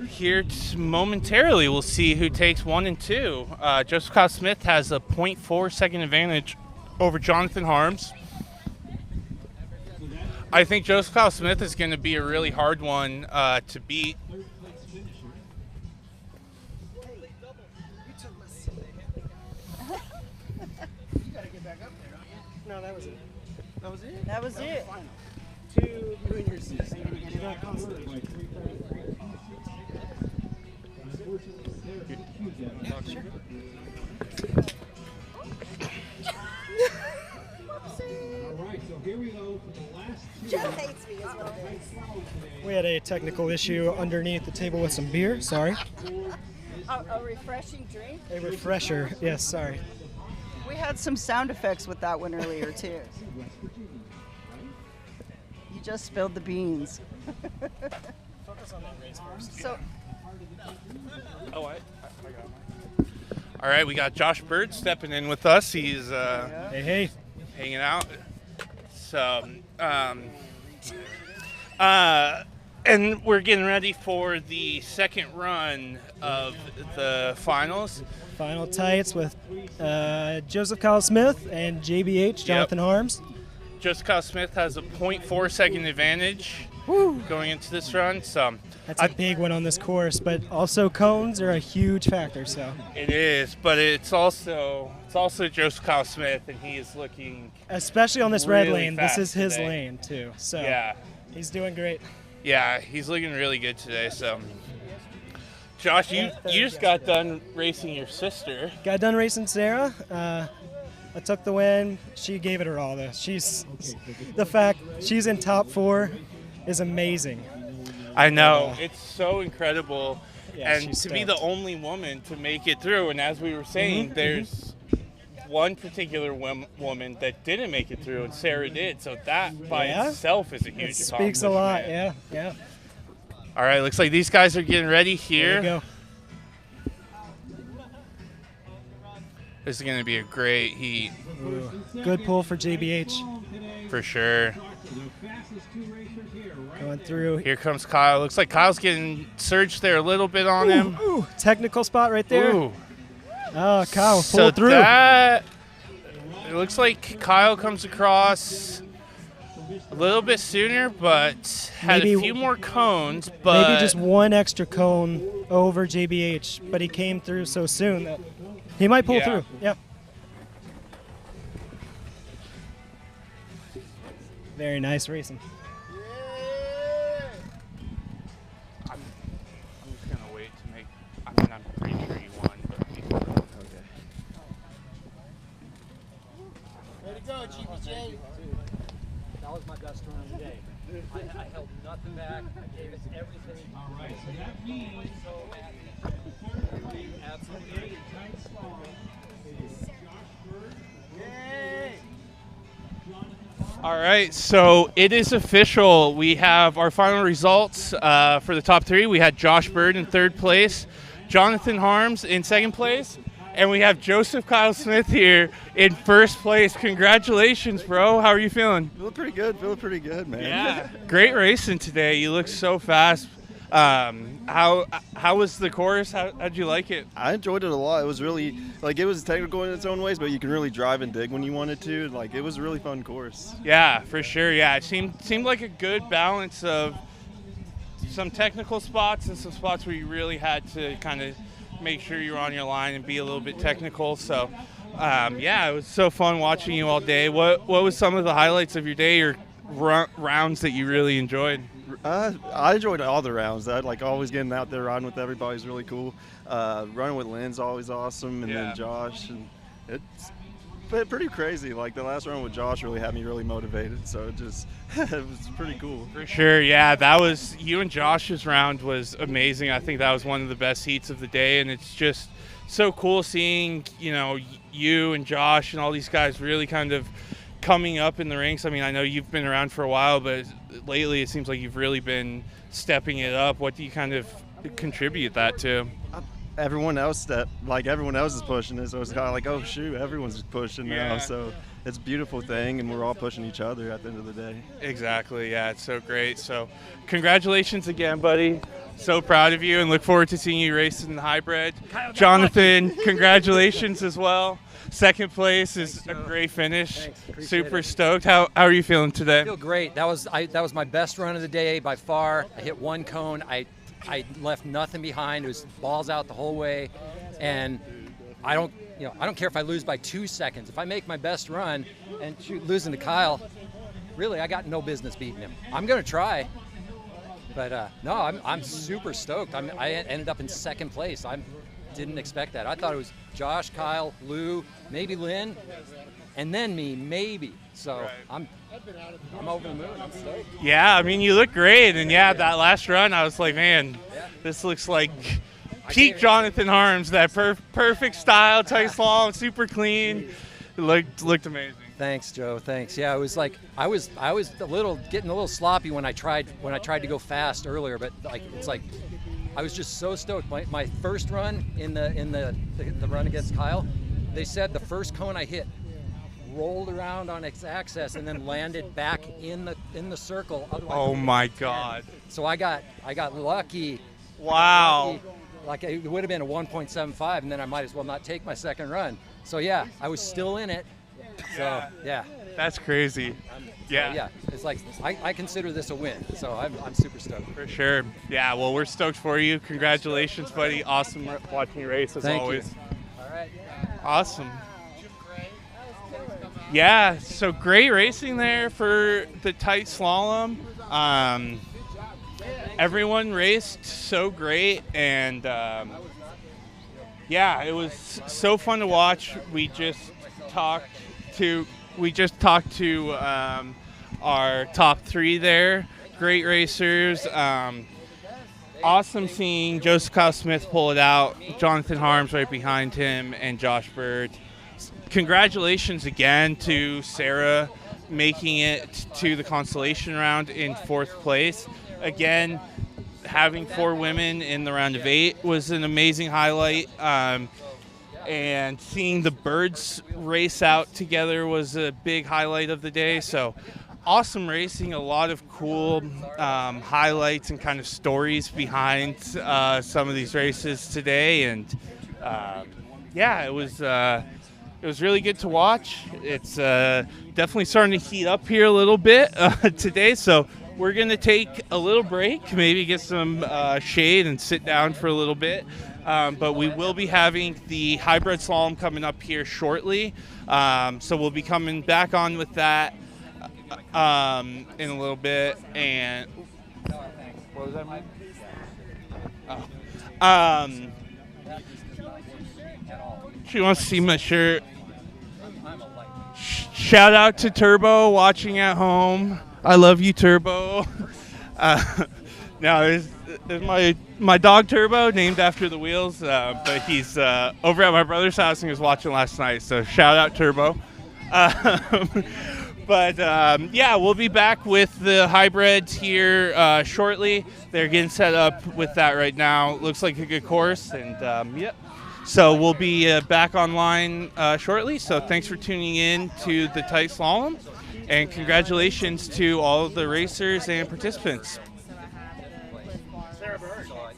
Here momentarily, we'll see who takes 1 and 2. Joseph Kyle Smith has a 0.4 second advantage over Jonathan Harms. I think Joseph Kyle Smith is going to be a really hard one to beat. No, that was it. That was it? That was it. Two, you and your sister. You got consolation. Jeff hates me as well. We had a technical issue underneath the table with some beer. Sorry. A refreshing drink? A refresher. Yes, sorry. We had some sound effects with that one earlier, too. You just spilled the beans. Focus on that race first. So, Oh, I got mine. All right, we got Josh Bird stepping in with us. He's hey, hanging out. So, and we're getting ready for the second run of the finals. Final tights with Joseph Kyle Smith and JBH, Jonathan Harms. Joseph Kyle Smith has a 0.4 second advantage going into this run. So that's a big one on this course, but also cones are a huge factor. So it is, but it's also Joseph Kyle Smith, and he is looking especially on this really red lane. This is his today. lane too. So yeah, he's doing great. Yeah, he's looking really good today. So, Josh, you just got done racing your sister. Got done racing Sarah. I took the win. She gave it her all, though. The fact she's in top 4 is amazing. I know. It's so incredible. Yeah, and to be the only woman to make it through, and as we were saying, there's one particular woman that didn't make it through, and Sarah did. So that by itself is a huge It speaks a lot. Yeah, yeah. All right, looks like these guys are getting ready here. There you go. This is going to be a great heat. Ooh, good pull for JBH. For sure. Going through. Here comes Kyle. Looks like Kyle's getting surged there a little bit on him. Ooh, technical spot right there. Ooh. Oh, Kyle So pulled through. It looks like Kyle comes across a little bit sooner, but had Maybe- a few more cones. But Maybe just one extra cone over JBH, but he came through so soon that he might pull through. Yeah. Very nice racing. I'm just going to wait to make. I mean, I'm pretty sure you won. But okay. Way to go, GBJ. That was my best run of the day. I held nothing back. I gave it everything. All right, so that means absolutely. All right, so it is official. We have our final results for the top three. We had Josh Bird in third place, Jonathan Harms in second place, and we have Joseph Kyle Smith here in first place. Congratulations, bro. How are you feeling? Feeling pretty good, man. Yeah, great racing today. You look so fast. How was the course? How'd you like it? I enjoyed it a lot. It was really, it was technical in its own ways, but you can really drive and dig when you wanted to. It was a really fun course. Yeah, for sure. Yeah, it seemed like a good balance of some technical spots and some spots where you really had to kind of make sure you were on your line and be a little bit technical. So, yeah, it was so fun watching you all day. What was some of the highlights of your day or rounds that you really enjoyed? I enjoyed all the rounds. I always getting out there riding with everybody is really cool. Running with Lynn's always awesome, and then Josh, and it's pretty crazy. The last run with Josh really had me really motivated, so it was pretty cool. For sure, yeah. That was you and Josh's round was amazing. I think that was one of the best heats of the day, and it's just so cool seeing you and Josh and all these guys really kind of coming up in the ranks. I mean, I know you've been around for a while, but lately it seems like you've really been stepping it up. What do you kind of contribute that to? Everyone else is pushing it, so it's kind of like, oh shoot, everyone's pushing now. So it's a beautiful thing, and we're all pushing each other at the end of the day. Exactly, yeah, it's so great. So congratulations again, buddy. So proud of you and look forward to seeing you race in the hybrid. Jonathan, congratulations as well. Second place is a great finish. Super stoked. How are you feeling today? I feel great. That was my best run of the day by far. I hit one cone. I left nothing behind. It was balls out the whole way, and I don't care if I lose by 2 seconds. If I make my best run and losing to Kyle, really I got no business beating him. I'm gonna try, but no, I'm super stoked. I ended up in second place. I didn't expect that. I thought it was Josh, Kyle, Lou, maybe Lynn, and then me, maybe. So I'm over the moon. I'm stoked. Yeah, I mean, you look great. And yeah, that last run, I was like, man, this looks like peak Jonathan Harms. That perfect style, tight slalom, super clean. It looked amazing. Thanks, Joe. Thanks. Yeah, it was like I was getting a little sloppy when I tried to go fast earlier, but it's like I was just so stoked. My first run in the run against Kyle, they said the first cone I hit rolled around on its axis and then landed back in the circle. Otherwise, oh my God! So I got lucky. Wow! Like it would have been a 1.75, and then I might as well not take my second run. So yeah, I was still in it. So yeah, that's crazy. Yeah, it's like I consider this a win. So I'm super stoked. For sure. Yeah. Well, we're stoked for you. Congratulations, buddy. Awesome watching you race as always. Thank you. All right. Awesome. Yeah, so great racing there for the tight slalom. Everyone raced so great, and yeah, it was so fun to watch. We just talked to our top three there. Great racers. Awesome seeing Joseph Kyle Smith pull it out. Jonathan Harms right behind him, and Josh Bird. congratulations again to Sarah making it to the consolation round in 4th place. Again, having 4 women in the round of 8 was an amazing highlight. And seeing the birds race out together was a big highlight of the day. So awesome racing, a lot of cool highlights and kind of stories behind some of these races today. And yeah, it was really good to watch. It's definitely starting to heat up here a little bit today. So we're going to take a little break, maybe get some shade and sit down for a little bit. But we will be having the hybrid slalom coming up here shortly. So we'll be coming back on with that in a little bit. And what was that, Mike? Oh. She wants to see my shirt. Shout out to Turbo watching at home. I love you, Turbo. Now there's my dog Turbo, named after the wheels, but he's over at my brother's house and he was watching last night. So shout out Turbo. But yeah, we'll be back with the hybrids here shortly. They're getting set up with that right now. Looks like a good course, and yep. So we'll be back online shortly. So thanks for tuning in to the Tight Slalom, and congratulations to all of the racers and participants.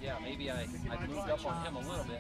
Yeah, maybe I moved up on him a little bit.